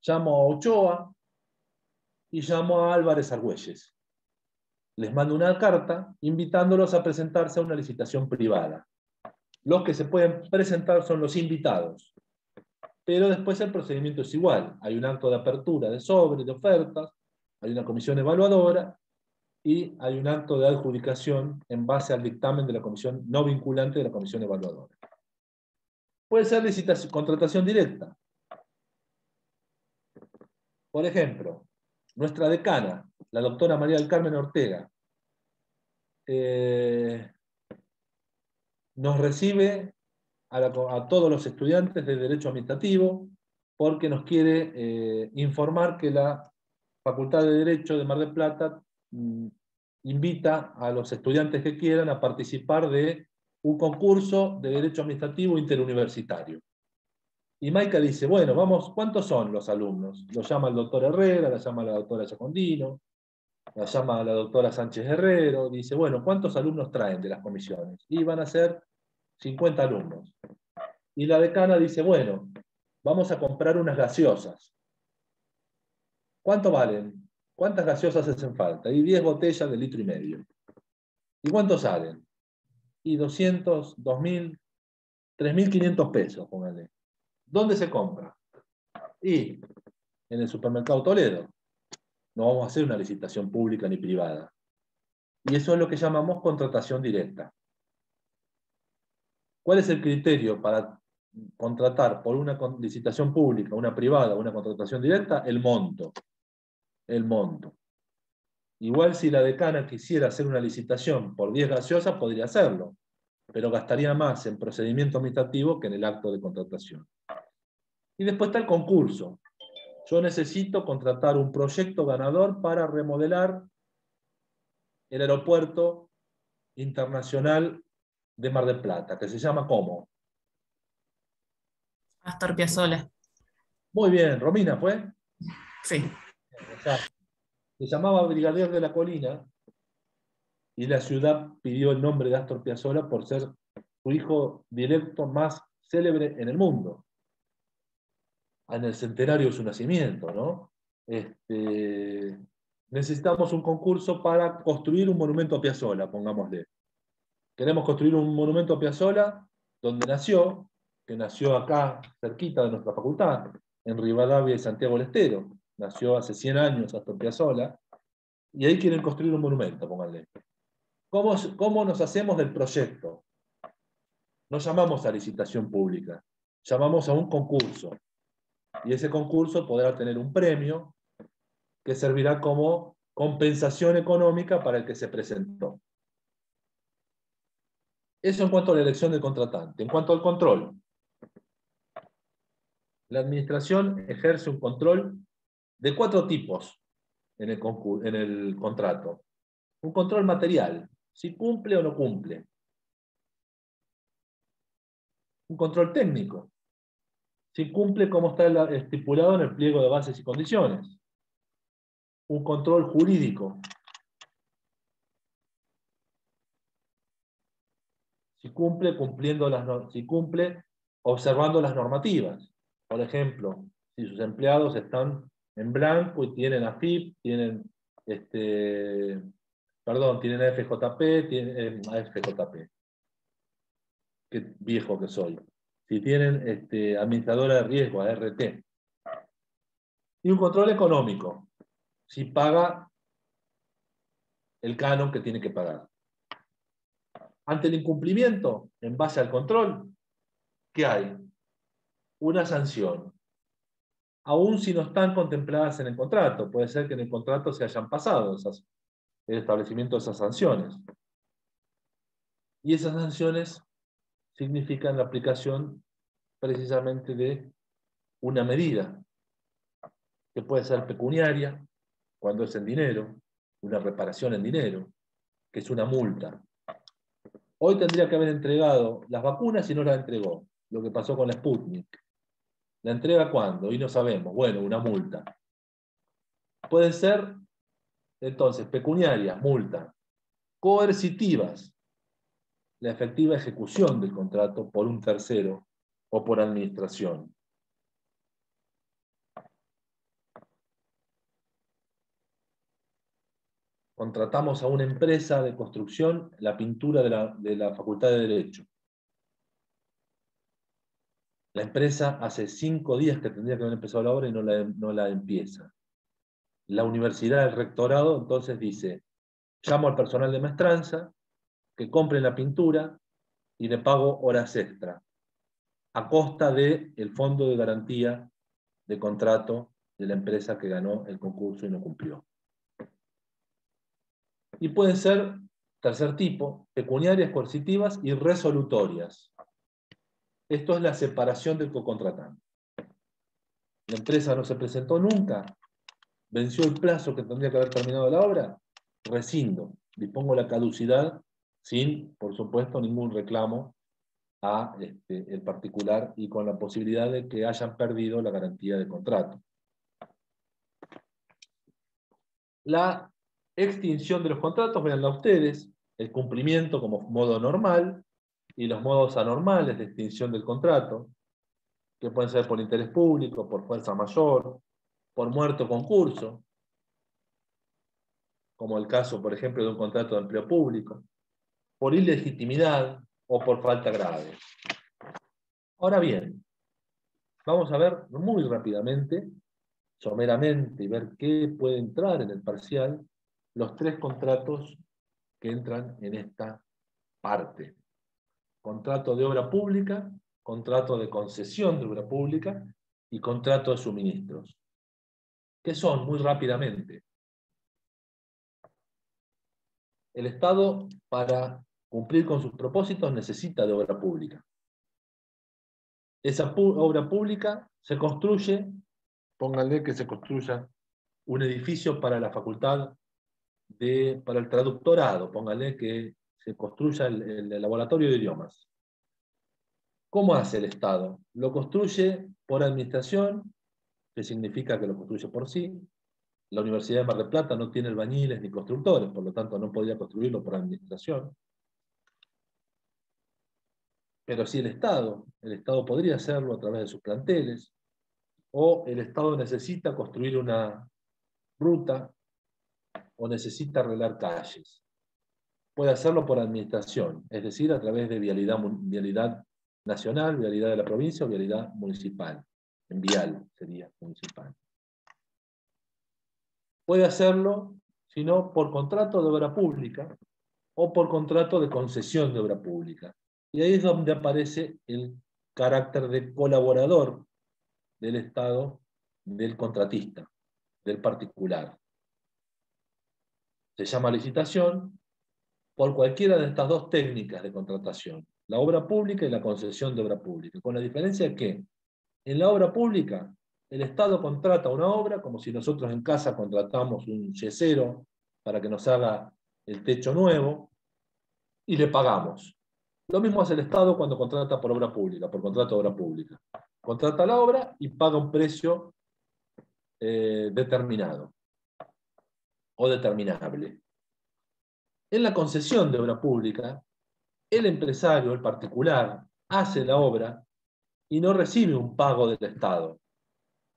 llamo a Ochoa y llamo a Álvarez Argüelles. Les mando una carta invitándolos a presentarse a una licitación privada. Los que se pueden presentar son los invitados. Pero después el procedimiento es igual. Hay un acto de apertura de sobre, de ofertas, hay una comisión evaluadora y hay un acto de adjudicación en base al dictamen de la comisión no vinculante de la comisión evaluadora. Puede ser licitación, contratación directa. Por ejemplo, nuestra decana, la doctora María del Carmen Ortega, nos recibe a todos los estudiantes de Derecho Administrativo porque nos quiere informar que la Facultad de Derecho de Mar del Plata invita a los estudiantes que quieran a participar de un concurso de Derecho Administrativo interuniversitario. Y Maica dice, bueno, vamos, ¿cuántos son los alumnos? Lo llama el doctor Herrera, la llama la doctora Giacondino, la llama la doctora Sánchez Herrero, dice, bueno, ¿cuántos alumnos traen de las comisiones? Y van a ser 50 alumnos. Y la decana dice, bueno, vamos a comprar unas gaseosas. ¿Cuánto valen? ¿Cuántas gaseosas hacen falta? Y 10 botellas de 1,5 litros. ¿Y cuánto salen? Y 200, 2.000, 3.500 pesos, póngale. ¿Dónde se compra? Y en el supermercado Toledo. No vamos a hacer una licitación pública ni privada. Y eso es lo que llamamos contratación directa. ¿Cuál es el criterio para contratar por una licitación pública, una privada, una contratación directa? El monto. El monto. Igual si la decana quisiera hacer una licitación por 10 gaseosas, podría hacerlo, pero gastaría más en procedimiento administrativo que en el acto de contratación. Y después está el concurso. Yo necesito contratar un proyecto ganador para remodelar el aeropuerto internacional de Mar del Plata, que se llama ¿cómo? Astor Piazzolla. Muy bien, Romina, ¿fue? Sí. Exacto. Se llamaba Brigadier de la Colina y la ciudad pidió el nombre de Astor Piazzolla por ser su hijo directo más célebre en el mundo. En el centenario de su nacimiento, ¿no? Necesitamos un concurso para construir un monumento a Piazzolla, pongámosle. Queremos construir un monumento a Piazzolla donde nació, que nació acá, cerquita de nuestra facultad, en Rivadavia y Santiago del Estero. Nació hace 100 años Astor Piazzolla, y ahí quieren construir un monumento, pónganle. ¿Cómo nos hacemos del proyecto? No llamamos a licitación pública, llamamos a un concurso. Y ese concurso podrá tener un premio que servirá como compensación económica para el que se presentó. Eso en cuanto a la elección del contratante. En cuanto al control, la administración ejerce un control de 4 tipos en el contrato. Un control material, si cumple o no cumple. Un control técnico, si cumple como está estipulado en el pliego de bases y condiciones. Un control jurídico, si cumple observando las normativas. Por ejemplo, si sus empleados están en blanco y tienen AFIP, tienen tienen AFJP, tienen AFJP. Qué viejo que soy. Si tienen administradora de riesgo, ART. Y un control económico, si paga el canon que tiene que pagar. Ante el incumplimiento, en base al control, ¿qué hay? Una sanción. Aún si no están contempladas en el contrato. Puede ser que en el contrato se hayan pasado el establecimiento de esas sanciones. Y esas sanciones significan la aplicación precisamente de una medida, que puede ser pecuniaria, cuando es en dinero, una reparación en dinero, que es una multa. Hoy tendría que haber entregado las vacunas y no las entregó. Lo que pasó con la Sputnik. ¿La entrega cuándo? Y no sabemos. Bueno, una multa. Pueden ser, entonces, pecuniarias, multa. Coercitivas, la efectiva ejecución del contrato por un tercero o por administración. Contratamos a una empresa de construcción la pintura de la Facultad de Derecho. La empresa hace 5 días que tendría que haber empezado la obra y no la empieza. La universidad, el rectorado, entonces dice, llamo al personal de maestranza, que compren la pintura y le pago horas extra, a costa del fondo de garantía de contrato de la empresa que ganó el concurso y no cumplió. Y pueden ser, tercer tipo, pecuniarias, coercitivas y resolutorias. Esto es la separación del cocontratante. La empresa no se presentó nunca, venció el plazo que tendría que haber terminado la obra, rescindo, dispongo la caducidad sin, por supuesto, ningún reclamo a el particular y con la posibilidad de que hayan perdido la garantía de contrato. La extinción de los contratos, véanla ustedes, el cumplimiento como modo normal y los modos anormales de extinción del contrato, que pueden ser por interés público, por fuerza mayor, por muerto concurso, como el caso, por ejemplo, de un contrato de empleo público, por ilegitimidad o por falta grave. Ahora bien, vamos a ver muy rápidamente, someramente, y ver qué puede entrar en el parcial, los 3 contratos que entran en esta parte. Contrato de obra pública, contrato de concesión de obra pública y contrato de suministros. ¿Qué son? Muy rápidamente. El Estado, para cumplir con sus propósitos, necesita de obra pública. Esa obra pública se construye, pónganle que se construya un edificio para la facultad, para el traductorado, pónganle que se construya el laboratorio de idiomas. ¿Cómo hace el Estado? Lo construye por administración, que significa que lo construye por sí. La Universidad de Mar del Plata no tiene albañiles ni constructores, por lo tanto no podría construirlo por administración. Pero sí el Estado podría hacerlo a través de sus planteles, o el Estado necesita construir una ruta, o necesita arreglar calles. Puede hacerlo por administración, es decir, a través de vialidad nacional, vialidad de la provincia o vialidad municipal. En vial sería municipal. Puede hacerlo, si no, por contrato de obra pública o por contrato de concesión de obra pública. Y ahí es donde aparece el carácter de colaborador del Estado, del contratista, del particular. Se llama licitación por cualquiera de estas 2 técnicas de contratación, la obra pública y la concesión de obra pública, con la diferencia que en la obra pública el Estado contrata una obra como si nosotros en casa contratamos un yesero para que nos haga el techo nuevo y le pagamos. Lo mismo hace el Estado cuando contrata por obra pública, por contrato de obra pública. Contrata la obra y paga un precio determinado o determinable. En la concesión de obra pública, el empresario, el particular, hace la obra y no recibe un pago del Estado,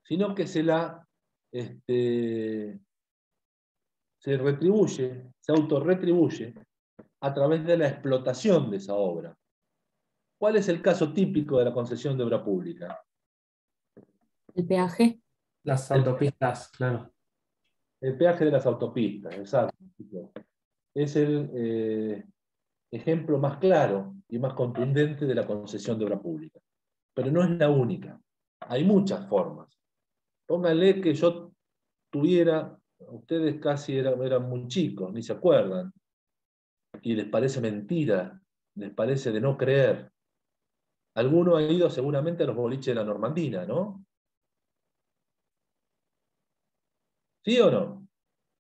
sino que se retribuye, se autorretribuye a través de la explotación de esa obra. ¿Cuál es el caso típico de la concesión de obra pública? El peaje. Las autopistas, claro. El peaje de las autopistas, exacto. Es el ejemplo más claro y más contundente de la concesión de obra pública. Pero no es la única. Hay muchas formas. Pónganle que yo tuviera, ustedes casi eran muy chicos, ni se acuerdan, y les parece mentira, les parece de no creer. Alguno ha ido seguramente a los boliches de la Normandina, ¿no? ¿Sí o no?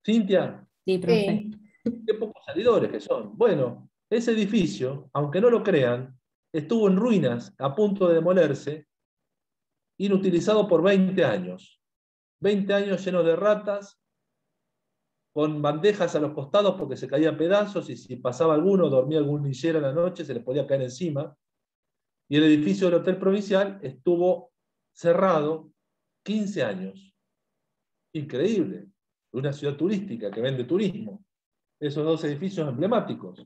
¿Cintia? Sí, profe. Sí. Qué pocos salidores que son. Bueno, Ese edificio, aunque no lo crean, estuvo en ruinas, a punto de demolerse, inutilizado por 20 años. 20 años llenos de ratas, con bandejas a los costados porque se caía a pedazos, y si pasaba alguno, dormía algún linchera en la noche, se le podía caer encima. Y el edificio del Hotel Provincial estuvo cerrado 15 años. Increíble. Una ciudad turística que vende turismo. Esos dos edificios emblemáticos.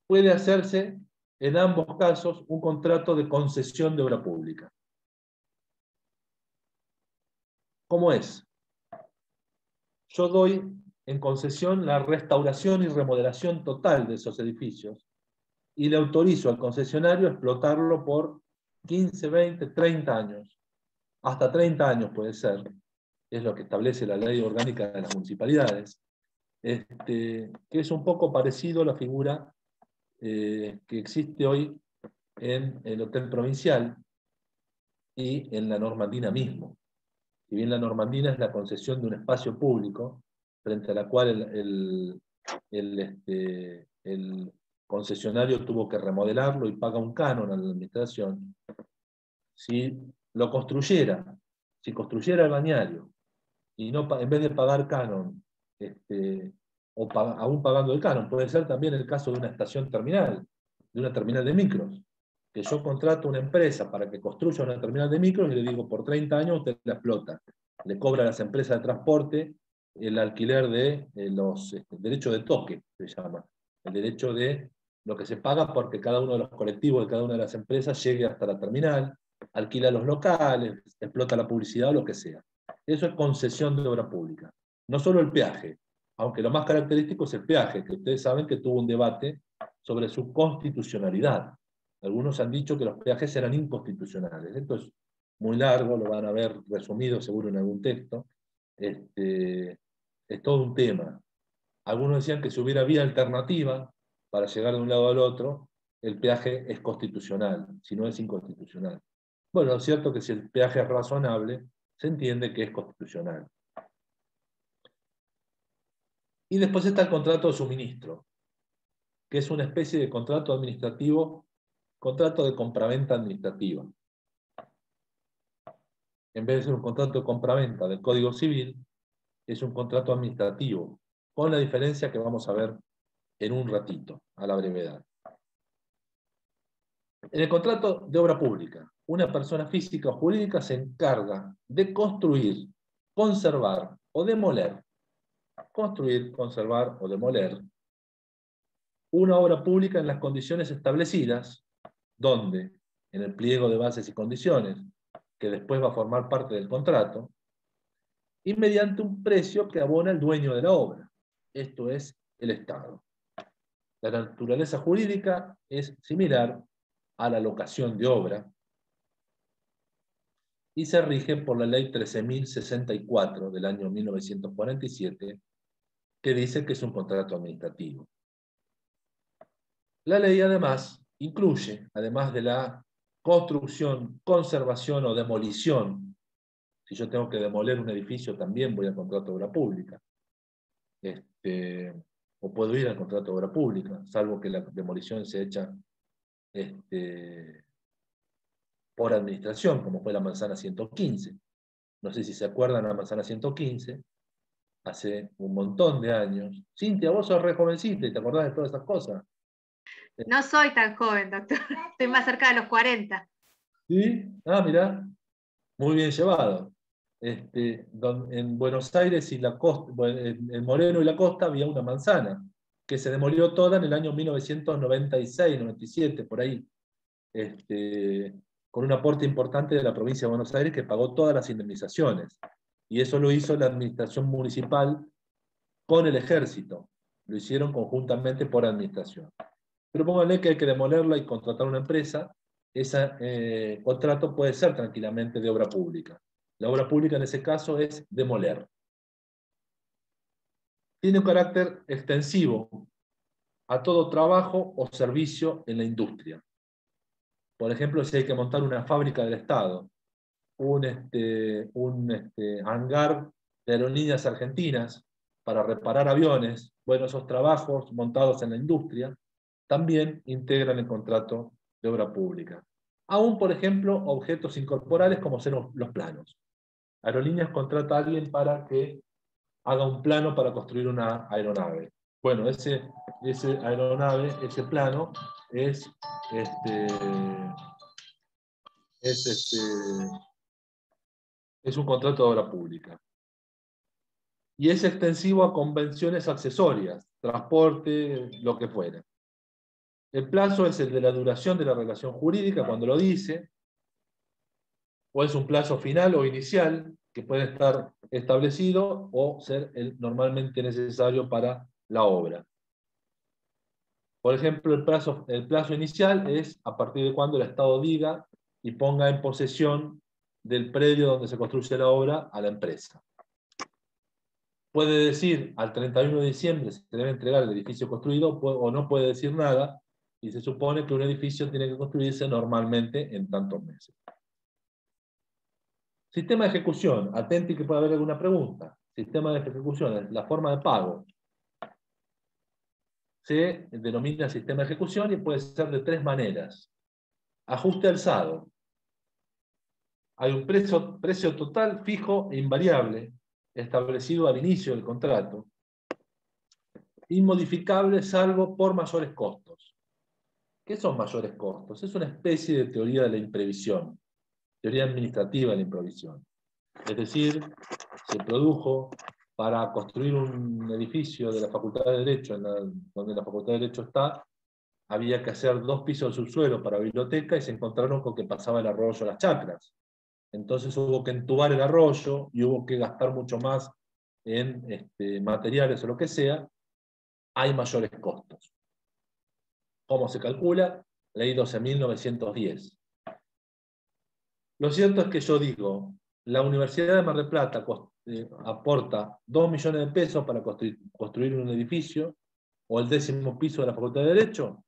Puede hacerse en ambos casos un contrato de concesión de obra pública. ¿Cómo es? Yo doy en concesión la restauración y remodelación total de esos edificios y le autorizo al concesionario a explotarlo por 15, 20, 30 años. Hasta 30 años puede ser. Es lo que establece la ley orgánica de las municipalidades. Que es un poco parecido a la figura que existe hoy en el Hotel Provincial y en la Normandina mismo. Si bien la Normandina es la concesión de un espacio público, frente a la cual el concesionario tuvo que remodelarlo y paga un canon a la administración. Si lo construyera, si construyera el bañario, y no, en vez de pagar canon, aún pagando el canon, puede ser también el caso de una estación terminal, de una terminal de micros, que yo contrato una empresa para que construya una terminal de micros y le digo, por 30 años usted la explota. Le cobra a las empresas de transporte el alquiler de los derechos de toque, se llama. El derecho de lo que se paga porque cada uno de los colectivos de cada una de las empresas llegue hasta la terminal, alquila los locales, explota la publicidad o lo que sea. Eso es concesión de obra pública. No solo el peaje, aunque lo más característico es el peaje, que ustedes saben que tuvo un debate sobre su constitucionalidad. Algunos han dicho que los peajes eran inconstitucionales. Esto es muy largo, lo van a ver resumido seguro en algún texto. Es todo un tema. Algunos decían que si hubiera vía alternativa para llegar de un lado al otro, el peaje es constitucional, si no es inconstitucional. Bueno, es cierto que si el peaje es razonable, se entiende que es constitucional. Y después está el contrato de suministro, que es una especie de contrato administrativo, contrato de compraventa administrativa. En vez de ser un contrato de compraventa del Código Civil, es un contrato administrativo, con la diferencia que vamos a ver en un ratito, a la brevedad. En el contrato de obra pública, una persona física o jurídica se encarga de construir, conservar o demoler, construir, conservar o demoler una obra pública en las condiciones establecidas, donde, en el pliego de bases y condiciones, que después va a formar parte del contrato, y mediante un precio que abona el dueño de la obra, esto es, el Estado. La naturaleza jurídica es similar a la locación de obra, y se rige por la ley 13.064 del año 1947, que dice que es un contrato administrativo. La ley además incluye, además de la construcción, conservación o demolición, si yo tengo que demoler un edificio también voy al contrato de obra pública, o puedo ir al contrato de obra pública, salvo que la demolición se hecha por administración, como fue la manzana 115. No sé si se acuerdan la manzana 115, hace un montón de años. Cintia, vos sos re jovencita y te acordás de todas esas cosas. No soy tan joven, doctor. Estoy más cerca de los 40. ¿Sí? Ah, mirá, muy bien llevado. En Buenos Aires y la costa, en Moreno y la Costa había una manzana que se demolió toda en el año 1996, 97, por ahí, con un aporte importante de la provincia de Buenos Aires que pagó todas las indemnizaciones. Y eso lo hizo la administración municipal con el ejército. Lo hicieron conjuntamente por administración. Pero pónganle que hay que demolerla y contratar una empresa. Ese contrato puede ser tranquilamente de obra pública. La obra pública en ese caso es demoler. Tiene un carácter extensivo a todo trabajo o servicio en la industria. Por ejemplo, si hay que montar una fábrica del Estado, un hangar de aerolíneas argentinas, para reparar aviones, bueno, esos trabajos montados en la industria, también integran el contrato de obra pública. Aún, por ejemplo, objetos incorporales como son los planos. Aerolíneas contrata a alguien para que haga un plano para construir una aeronave. Bueno, ese aeronave, ese plano, es un contrato de obra pública. Y es extensivo a convenciones accesorias, transporte, lo que fuera. El plazo es el de la duración de la relación jurídica, cuando lo dice, o es un plazo final o inicial, que puede estar establecido o ser normalmente necesario para la obra. Por ejemplo, el plazo inicial es a partir de cuando el Estado diga y ponga en posesión del predio donde se construye la obra a la empresa. Puede decir al 31 de diciembre se debe entregar el edificio construido, o no puede decir nada, y se supone que un edificio tiene que construirse normalmente en tantos meses. Sistema de ejecución. Atenti que puede haber alguna pregunta. Sistema de ejecución es la forma de pago. Se denomina sistema de ejecución y puede ser de tres ajuste alzado. Hay un precio total fijo e invariable establecido al inicio del contrato, inmodificable salvo por mayores costos. ¿Qué son mayores costos? Es una especie de teoría de la imprevisión, teoría administrativa de la imprevisión. Es decir, se produjo para construir un edificio de la Facultad de Derecho, donde la Facultad de Derecho está, había que hacer 2 pisos de subsuelo para biblioteca y se encontraron con que pasaba el arroyo a las chacras. Entonces hubo que entubar el arroyo y hubo que gastar mucho más en materiales o lo que sea. Hay mayores costos. ¿Cómo se calcula? Ley 12.910. Lo cierto es que yo digo, la Universidad de Mar del Plata aporta 2 millones de pesos para construir un edificio, o el 10º piso de la Facultad de Derecho.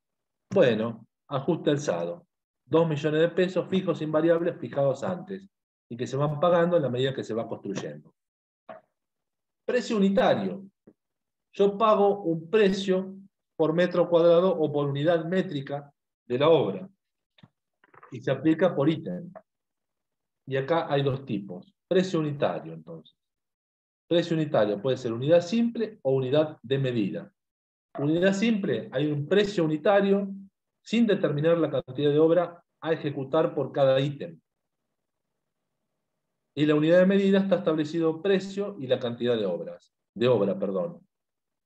Bueno, ajuste alzado. 2 millones de pesos fijos invariables fijados antes, y que se van pagando en la medida que se va construyendo. Precio unitario. Yo pago un precio por metro cuadrado o por unidad métrica de la obra, y se aplica por ítem. Y acá hay 2 tipos. Precio unitario, entonces. Precio unitario puede ser unidad simple o unidad de medida. Unidad simple, hay un precio unitario sin determinar la cantidad de obra a ejecutar por cada ítem. Y la unidad de medida está establecido precio y la cantidad de obra.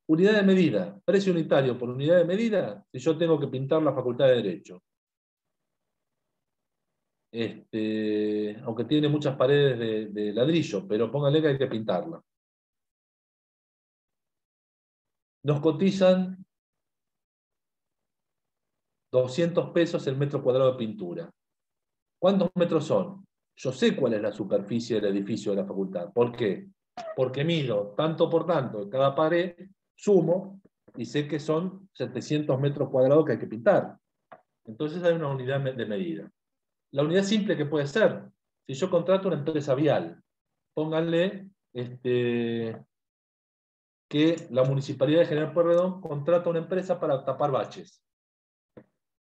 Unidad de medida, precio unitario por unidad de medida, si yo tengo que pintar la Facultad de Derecho. Aunque tiene muchas paredes de ladrillo, pero póngale que hay que pintarla. Nos cotizan 200 pesos el metro cuadrado de pintura. ¿Cuántos metros son? Yo sé cuál es la superficie del edificio de la facultad. ¿Por qué? Porque mido tanto por tanto en cada pared, sumo, y sé que son 700 metros cuadrados que hay que pintar. Entonces hay una unidad de medida. La unidad simple que puede ser, si yo contrato una empresa vial, pónganle que la Municipalidad de General Pueyrredón contrata una empresa para tapar baches.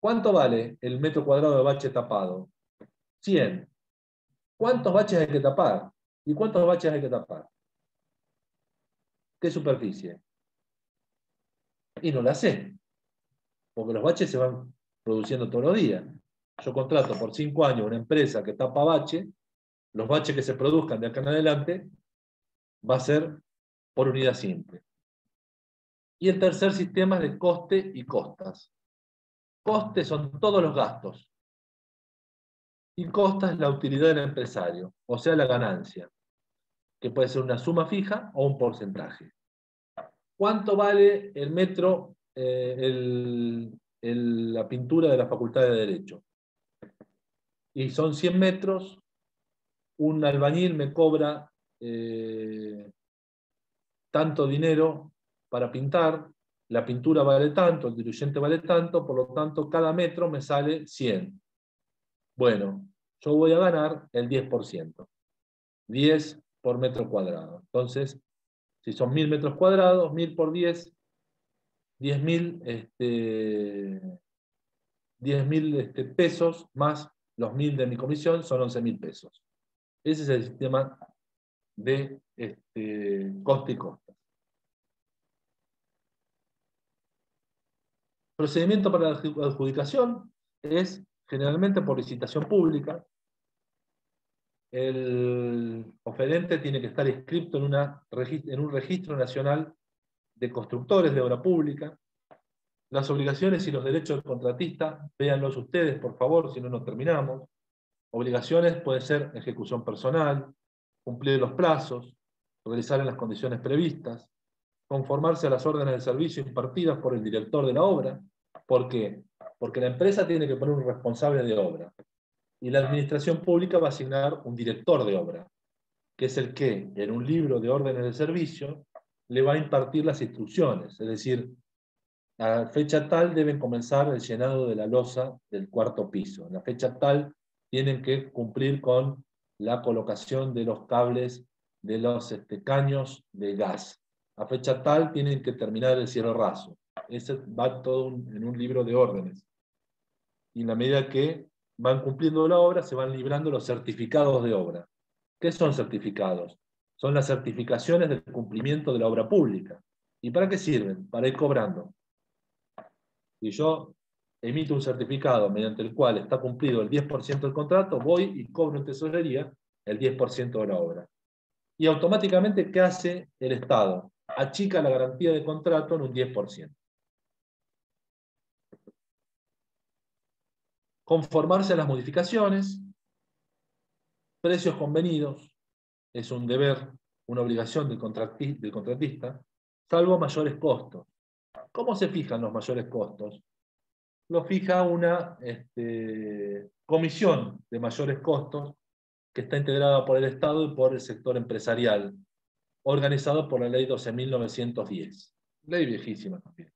¿Cuánto vale el metro cuadrado de bache tapado? 100. ¿Cuántos baches hay que tapar? ¿Y cuántos baches hay que tapar? ¿Qué superficie? Y no la sé, porque los baches se van produciendo todos los días. Yo contrato por 5 años una empresa que tapa bache, los baches que se produzcan de acá en adelante va a ser por unidad simple. Y el tercer sistema es de coste y costas. Coste son todos los gastos. Y costa es la utilidad del empresario, o sea, la ganancia, que puede ser una suma fija o un porcentaje. ¿Cuánto vale el metro, la pintura de la Facultad de Derecho? Y son 100 metros, un albañil me cobra tanto dinero para pintar, la pintura vale tanto, el diluyente vale tanto, por lo tanto cada metro me sale 100. Bueno, yo voy a ganar el 10%. 10 por metro cuadrado. Entonces, Si son 1000 metros cuadrados, 1000 por 10, 10.000 pesos más los 1000 de mi comisión son 11.000 pesos. Ese es el sistema de coste y costas. Procedimiento para la adjudicación es generalmente por licitación pública. El oferente tiene que estar inscrito en un registro nacional de constructores de obra pública. Las obligaciones y los derechos del contratista, véanlos ustedes, por favor, si no nos terminamos. Obligaciones puede ser ejecución personal, cumplir los plazos, realizar en las condiciones previstas, conformarse a las órdenes de servicio impartidas por el director de la obra. ¿Por qué? Porque la empresa tiene que poner un responsable de obra, y la administración pública va a asignar un director de obra, que es el que, en un libro de órdenes de servicio, le va a impartir las instrucciones, es decir, a la fecha tal deben comenzar el llenado de la losa del 4º piso, en la fecha tal tienen que cumplir con la colocación de los cables de los caños de gas, a fecha tal tienen que terminar el cielo raso. Ese va todo en un libro de órdenes. Y en la medida que van cumpliendo la obra, se van librando los certificados de obra. ¿Qué son certificados? Son las certificaciones del cumplimiento de la obra pública. ¿Y para qué sirven? Para ir cobrando. Si yo emito un certificado mediante el cual está cumplido el 10% del contrato, voy y cobro en tesorería el 10% de la obra. Y automáticamente, ¿qué hace el Estado? Achica la garantía de contrato en un 10%. Conformarse a las modificaciones, precios convenidos, es un deber, una obligación del contratista, salvo mayores costos. ¿Cómo se fijan los mayores costos? Lo fija una comisión de mayores costos que está integrada por el Estado y por el sector empresarial, organizado por la Ley 12.910. Ley viejísima también.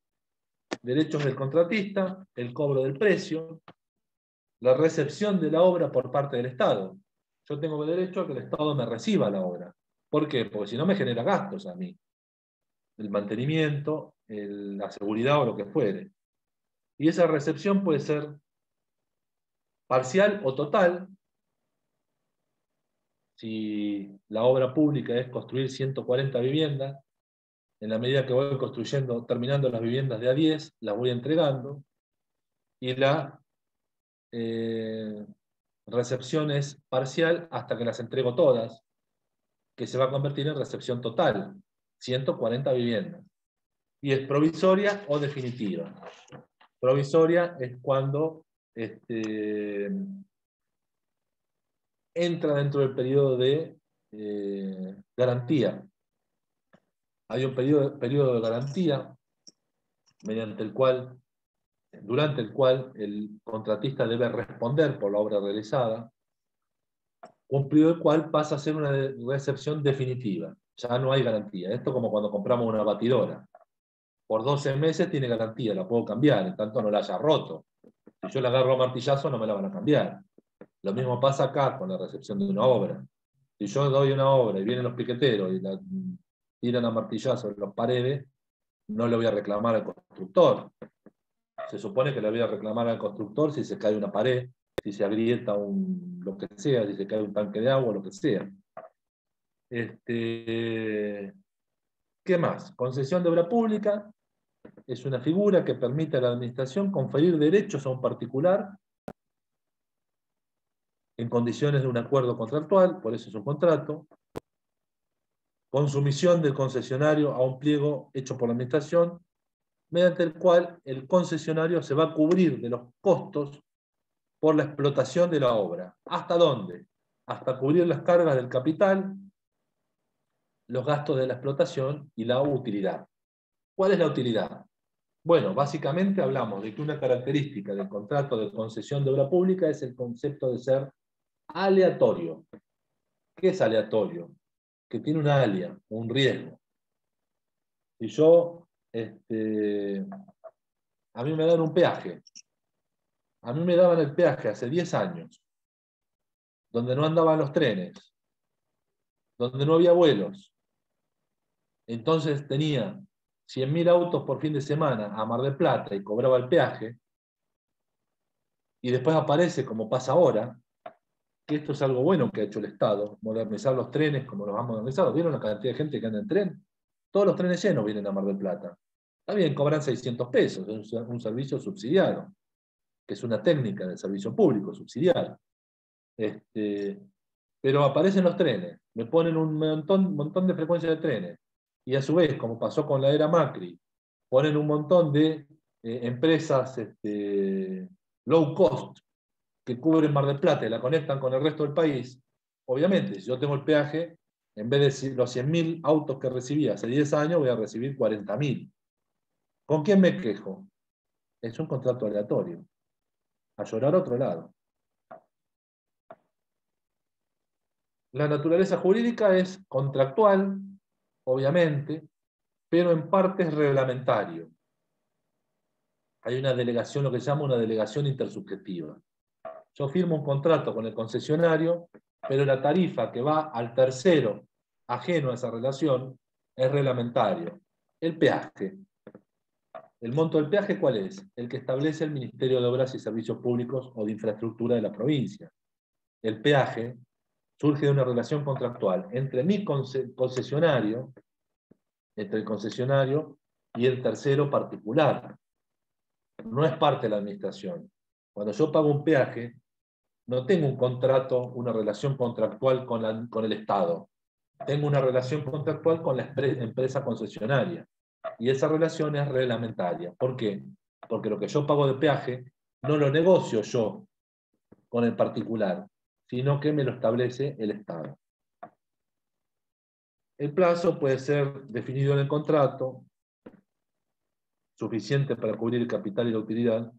Derechos del contratista, el cobro del precio, la recepción de la obra por parte del Estado. Yo tengo derecho a que el Estado me reciba la obra. ¿Por qué? Porque si no me genera gastos a mí. El mantenimiento, la seguridad o lo que fuere. Y esa recepción puede ser parcial o total. Si la obra pública es construir 140 viviendas, en la medida que voy construyendo, terminando las viviendas de A10, las voy entregando. Y la recepción es parcial hasta que las entrego todas, que se va a convertir en recepción total, 140 viviendas. Y es provisoria o definitiva. Provisoria es cuando entra dentro del periodo de garantía. Hay un periodo de garantía durante el cual el contratista debe responder por la obra realizada, cumplido el cual pasa a ser una recepción definitiva. Ya no hay garantía. Esto como cuando compramos una batidora. Por 12 meses tiene garantía, la puedo cambiar, en tanto no la haya roto. Si yo la agarro a martillazo, no me la van a cambiar. Lo mismo pasa acá con la recepción de una obra. Si yo doy una obra y vienen los piqueteros y la tiran a martillazo en las paredes, no le voy a reclamar al constructor. Se supone que le voy a reclamar al constructor si se cae una pared, si se agrieta lo que sea, si se cae un tanque de agua, lo que sea. ¿Qué más? Concesión de obra pública es una figura que permite a la administración conferir derechos a un particular en condiciones de un acuerdo contractual, por eso es un contrato, con sumisión del concesionario a un pliego hecho por la administración, mediante el cual el concesionario se va a cubrir de los costos por la explotación de la obra. ¿Hasta dónde? Hasta cubrir las cargas del capital, los gastos de la explotación y la utilidad. ¿Cuál es la utilidad? Bueno, básicamente hablamos de que una característica del contrato de concesión de obra pública es el concepto de ser aleatorio. ¿Qué es aleatorio? Que tiene una alia, un riesgo. Si yo, a mí me dan un peaje, a mí me daban el peaje hace 10 años, donde no andaban los trenes, donde no había vuelos, entonces tenía 100.000 autos por fin de semana a Mar del Plata y cobraba el peaje, y después aparece, como pasa ahora, que esto es algo bueno que ha hecho el Estado, modernizar los trenes como los han modernizado. ¿Vieron la cantidad de gente que anda en tren? Todos los trenes llenos vienen a Mar del Plata. Está bien, cobran 600 pesos, es un servicio subsidiado, que es una técnica del servicio público, subsidiado. Pero aparecen los trenes, me ponen un montón de frecuencias de trenes, y a su vez, como pasó con la era Macri, ponen un montón de empresas low cost que cubren Mar del Plata y la conectan con el resto del país. Obviamente, si yo tengo el peaje, en vez de los 100.000 autos que recibía hace 10 años, voy a recibir 40.000. ¿Con quién me quejo? Es un contrato aleatorio. A llorar a otro lado. La naturaleza jurídica es contractual, obviamente, pero en parte es reglamentario. Hay una delegación, lo que se llama una delegación intersubjetiva. Yo firmo un contrato con el concesionario, pero la tarifa que va al tercero ajeno a esa relación es reglamentario. El peaje. ¿El monto del peaje cuál es? El que establece el Ministerio de Obras y Servicios Públicos o de Infraestructura de la provincia. El peaje surge de una relación contractual entre mi concesionario, entre el concesionario y el tercero particular. No es parte de la administración. Cuando yo pago un peaje, no tengo un contrato, una relación contractual con el Estado. Tengo una relación contractual con la empresa concesionaria. Y esa relación es reglamentaria. ¿Por qué? Porque lo que yo pago de peaje no lo negocio yo con el particular, sino que me lo establece el Estado. El plazo puede ser definido en el contrato, suficiente para cubrir el capital y la utilidad.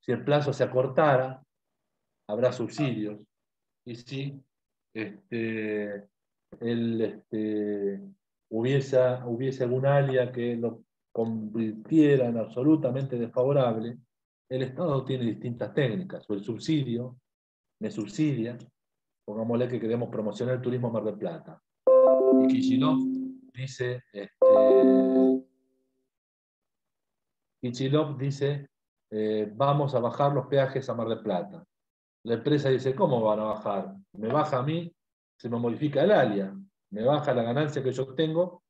Si el plazo se acortara, habrá subsidios. Y si hubiese alguna alia que lo convirtiera en absolutamente desfavorable, el Estado tiene distintas técnicas. O el subsidio me subsidia, pongámosle que queremos promocionar el turismo Mar del Plata. Y Kicillof dice, vamos a bajar los peajes a Mar del Plata. La empresa dice, ¿cómo van a bajar? Me baja a mí, se me modifica el alia, me baja la ganancia que yo tengo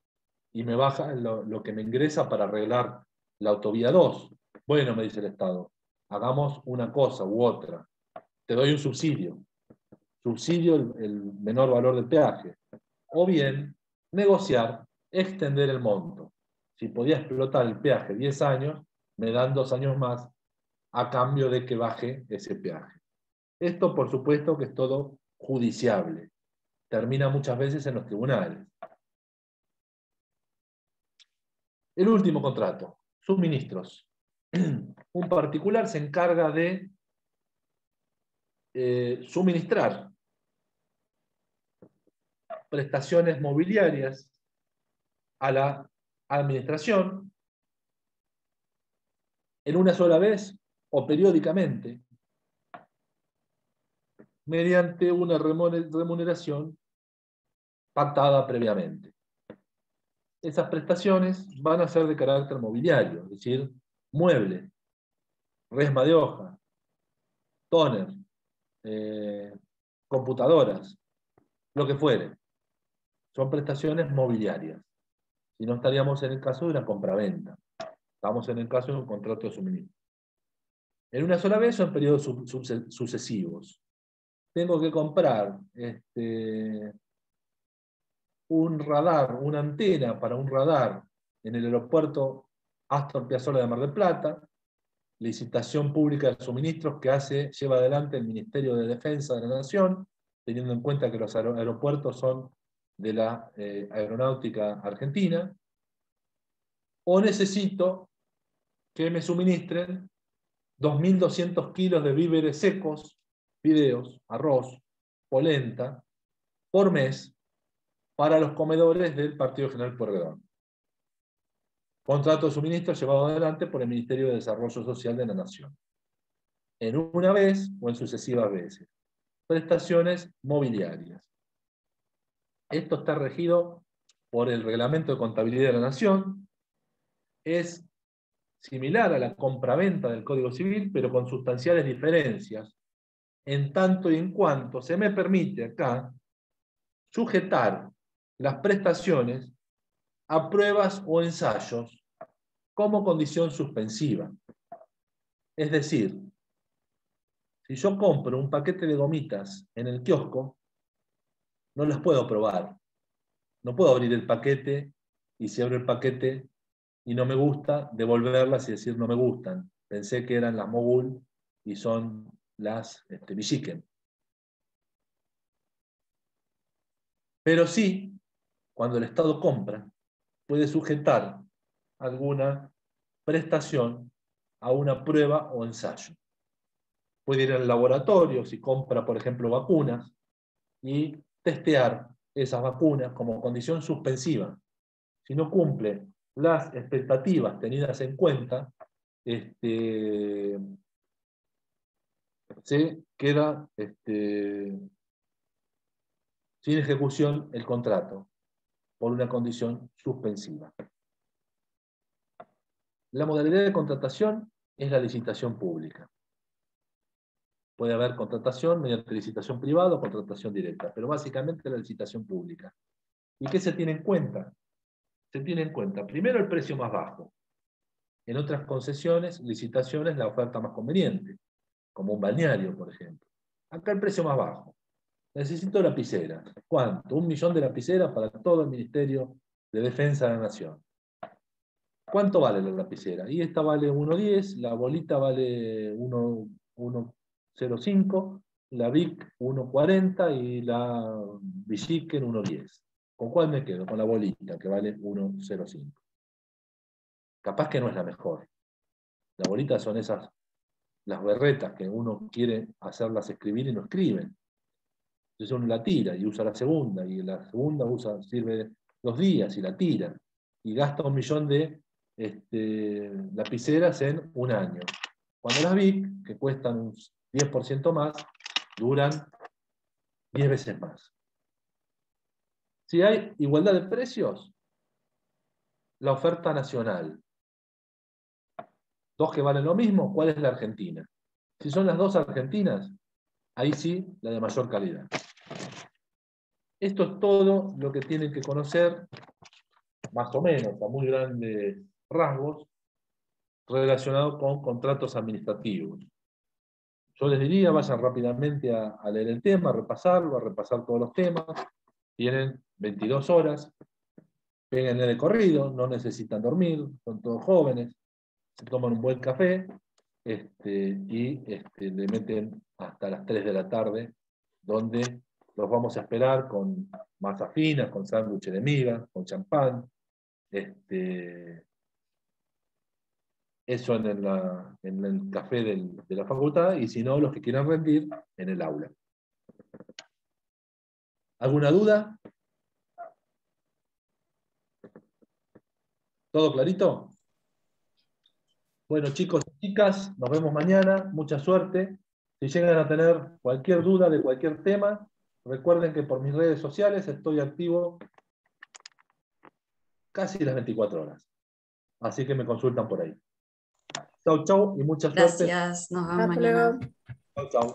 y me baja lo que me ingresa para arreglar la autovía 2. Bueno, me dice el Estado, hagamos una cosa u otra. Te doy un subsidio. Subsidio el menor valor del peaje. O bien, negociar, extender el monto. Si podía explotar el peaje 10 años, me dan 2 años más a cambio de que baje ese peaje. Esto, por supuesto, que es todo judiciable. Termina muchas veces en los tribunales. El último contrato, suministros. Un particular se encarga de suministrar prestaciones mobiliarias a la administración en una sola vez o periódicamente, mediante una remuneración pactada previamente. Esas prestaciones van a ser de carácter mobiliario, es decir, mueble, resma de hoja, tóner, computadoras, lo que fuere. Son prestaciones mobiliarias. Si no, estaríamos en el caso de una compraventa. Estamos en el caso de un contrato de suministro. En una sola vez o en periodos sucesivos. Tengo que comprar un radar, una antena para un radar en el aeropuerto Astor Piazzolla de Mar del Plata, licitación pública de suministros que lleva adelante el Ministerio de Defensa de la Nación, teniendo en cuenta que los aeropuertos son de la Aeronáutica Argentina, o necesito que me suministren 2.200 kilos de víveres secos, fideos, arroz, polenta, por mes, para los comedores del Partido General Pueyrredón. Contrato de suministro llevado adelante por el Ministerio de Desarrollo Social de la Nación. En una vez o en sucesivas veces. Prestaciones mobiliarias. Esto está regido por el Reglamento de Contabilidad de la Nación, es similar a la compraventa del Código Civil, pero con sustanciales diferencias, en tanto y en cuanto se me permite acá sujetar las prestaciones a pruebas o ensayos como condición suspensiva. Es decir, si yo compro un paquete de gomitas en el kiosco, no las puedo probar. No puedo abrir el paquete y si abro el paquete y no me gusta, devolverlas y decir no me gustan. Pensé que eran las Mogul y son las Villiquen. Pero sí, cuando el Estado compra, puede sujetar alguna prestación a una prueba o ensayo. Puede ir al laboratorio, si compra, por ejemplo, vacunas, y testear esas vacunas como condición suspensiva. Si no cumple las expectativas tenidas en cuenta, se queda sin ejecución el contrato por una condición suspensiva. La modalidad de contratación es la licitación pública. Puede haber contratación mediante licitación privada o contratación directa, pero básicamente la licitación pública. ¿Y qué se tiene en cuenta? Se tiene en cuenta primero el precio más bajo. En otras concesiones, licitaciones, la oferta más conveniente, como un balneario, por ejemplo. Acá el precio más bajo. Necesito lapiceras. ¿Cuánto? 1 millón de lapiceras para todo el Ministerio de Defensa de la Nación. ¿Cuánto vale la lapicera? Y esta vale 1.10, la bolita vale 1.05, la Bic 1.40 y la Villiquen 1.10. ¿Con cuál me quedo? Con la bolita, que vale 1.05. Capaz que no es la mejor. Las bolitas son esas, las berretas que uno quiere hacerlas escribir y no escriben. Entonces uno la tira y usa la segunda, y la segunda sirve 2 días y la tira. Y gasta 1 millón de lapiceras en 1 año. Cuando las Bic, que cuestan un 10% más, duran 10 veces más. Si hay igualdad de precios, la oferta nacional. 2 que valen lo mismo, ¿cuál es la Argentina? Si son las 2 argentinas, ahí sí, la de mayor calidad. Esto es todo lo que tienen que conocer, más o menos, a muy grandes rasgos, relacionado con contratos administrativos. Yo les diría, vayan rápidamente a leer el tema, a repasarlo, a repasar todos los temas. Tienen 22 horas, péguenle de corrido, no necesitan dormir, son todos jóvenes, se toman un buen café y le meten hasta las 3 de la tarde, donde los vamos a esperar con masa fina, con sándwich de miga, con champán. Eso en el café de la facultad, y si no, los que quieran rendir, en el aula. ¿Alguna duda? ¿Todo clarito? Bueno, chicos y chicas, nos vemos mañana. Mucha suerte. Si llegan a tener cualquier duda de cualquier tema, recuerden que por mis redes sociales estoy activo casi las 24 horas. Así que me consultan por ahí. Chau, chau y mucha suerte. Gracias, nos vemos Hasta mañana. luego. Chau, chau.